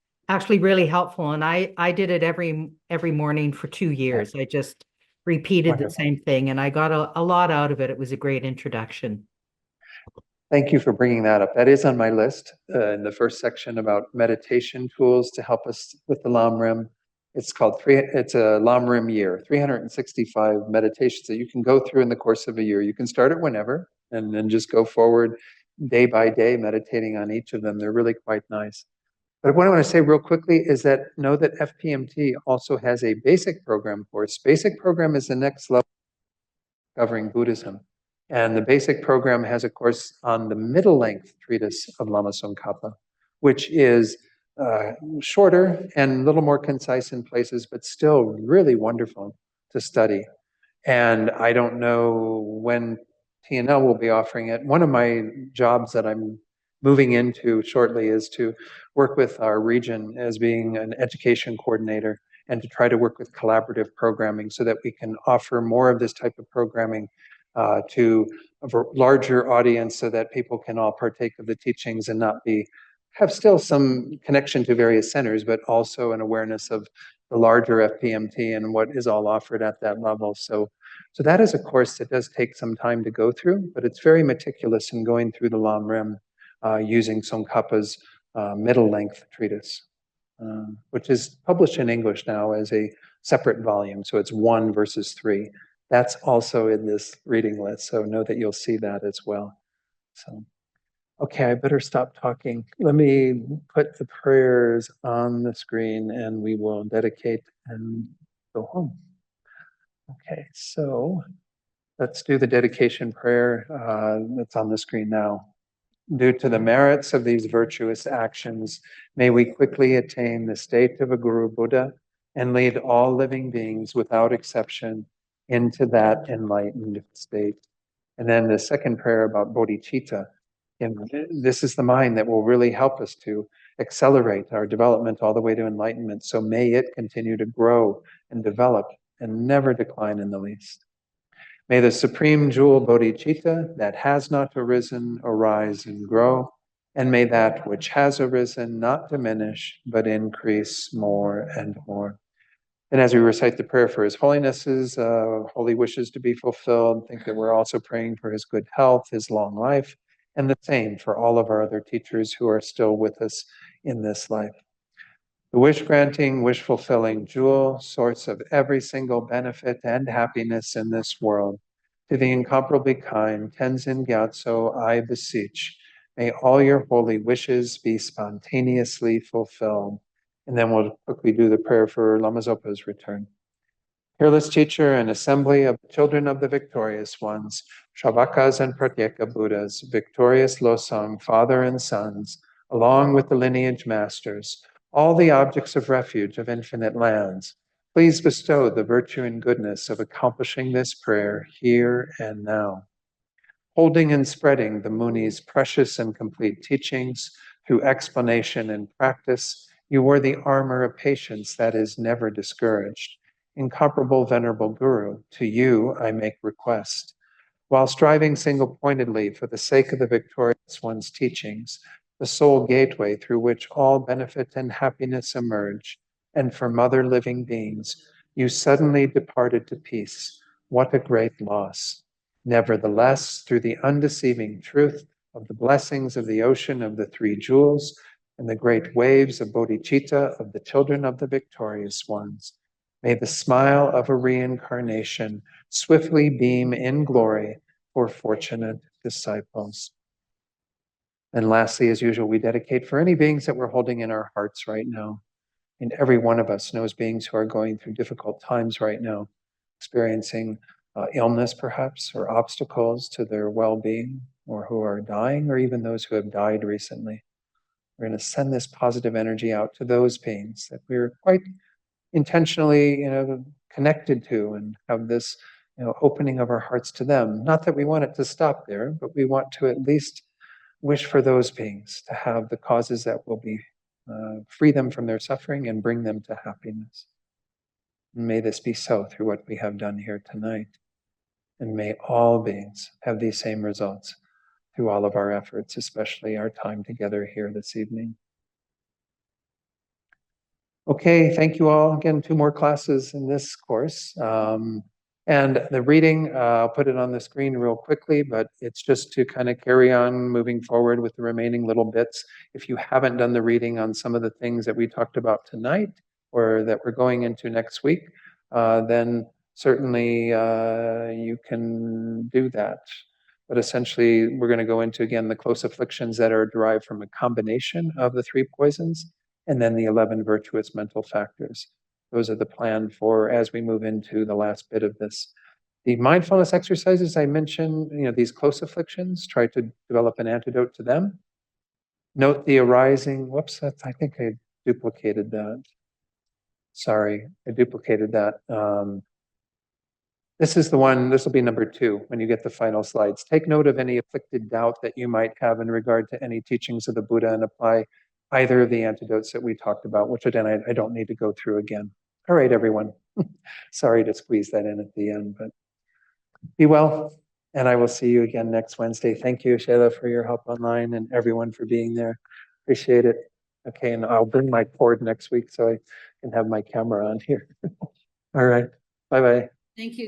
really helpful. And I did it every morning for 2 years. I just repeated the same thing and I got a lot out of it. It was a great introduction. Thank you for bringing that up. That is on my list in the first section about meditation tools to help us with the Lam Rim. It's a Lam Rim year, 365 meditations that you can go through in the course of a year. You can start it whenever and then just go forward day by day, meditating on each of them. They're really quite nice. But what I want to say real quickly is that know that FPMT also has a basic program course. Basic program is the next level covering Buddhism. And the basic program has a course on the middle length treatise of Lama Tsongkhapa, which is shorter and a little more concise in places, but still really wonderful to study. And I don't know when TNL will be offering it. One of my jobs that I'm moving into shortly is to work with our region as being an education coordinator and to try to work with collaborative programming so that we can offer more of this type of programming to a larger audience so that people can all partake of the teachings and not have still some connection to various centers, but also an awareness of the larger FPMT and what is all offered at that level. So that is a course that does take some time to go through, but it's very meticulous in going through the Lam Rim using Tsongkhapa's middle length treatise, which is published in English now as a separate volume. So it's 1 versus 3. That's also in this reading list. So know that you'll see that as well. So, okay, I better stop talking. Let me put the prayers on the screen and we will dedicate and go home. Okay, so let's do the dedication prayer that's on the screen now. Due to the merits of these virtuous actions, may we quickly attain the state of a Guru Buddha and lead all living beings without exception into that enlightened state. And then the second prayer about bodhicitta. And this is the mind that will really help us to accelerate our development all the way to enlightenment. So may it continue to grow and develop and never decline in the least. May the supreme jewel bodhicitta that has not arisen arise and grow, and may that which has arisen not diminish, but increase more and more. And as we recite the prayer for His Holiness's holy wishes to be fulfilled, think that we're also praying for his good health, his long life, and the same for all of our other teachers who are still with us in this life. The wish-granting, wish-fulfilling jewel, source of every single benefit and happiness in this world, to the incomparably kind Tenzin Gyatso, I beseech, may all your holy wishes be spontaneously fulfilled. And then we'll quickly do the prayer for Lama Zopa's return. Peerless teacher and assembly of the children of the victorious ones, Shravakas and Pratyeka Buddhas, victorious Losang, father and sons, along with the lineage masters, all the objects of refuge of infinite lands, please bestow the virtue and goodness of accomplishing this prayer here and now. Holding and spreading the Muni's precious and complete teachings through explanation and practice, you wore the armor of patience that is never discouraged. Incomparable Venerable Guru, to you I make request. While striving single-pointedly for the sake of the victorious one's teachings, the sole gateway through which all benefit and happiness emerge, and for mother living beings, you suddenly departed to peace. What a great loss. Nevertheless, through the undeceiving truth of the blessings of the ocean of the three jewels and the great waves of bodhicitta of the children of the victorious ones, may the smile of a reincarnation swiftly beam in glory for fortunate disciples. And lastly, as usual, we dedicate for any beings that we're holding in our hearts right now. And every one of us knows beings who are going through difficult times right now, experiencing illness perhaps, or obstacles to their well-being, or who are dying, or even those who have died recently. We're going to send this positive energy out to those beings that we're quite intentionally, connected to, and have this, opening of our hearts to them. Not that we want it to stop there, but we want to at least wish for those beings to have the causes that will be free them from their suffering and bring them to happiness. And may this be so through what we have done here tonight. And may all beings have these same results through all of our efforts, especially our time together here this evening. Okay, thank you all. Again, 2 more classes in this course. And the reading, I'll put it on the screen real quickly, but it's just to kind of carry on moving forward with the remaining little bits. If you haven't done the reading on some of the things that we talked about tonight or that we're going into next week, then certainly you can do that. But essentially, we're going to go into, again, the close afflictions that are derived from a combination of the 3 poisons, and then the 11 virtuous mental factors. Those are the plan for as we move into the last bit of this. The mindfulness exercises I mentioned, these close afflictions, try to develop an antidote to them. Note the arising, whoops, I think I duplicated that. Sorry, I duplicated that. This is the one, this will be number 2 when you get the final slides. Take note of any afflicted doubt that you might have in regard to any teachings of the Buddha and apply either of the antidotes that we talked about, which again, I don't need to go through again. All right, everyone. Sorry to squeeze that in at the end, but be well. And I will see you again next Wednesday. Thank you, Shayla, for your help online and everyone for being there. Appreciate it. Okay, and I'll bring my cord next week so I can have my camera on here. All right, bye-bye. Thank you.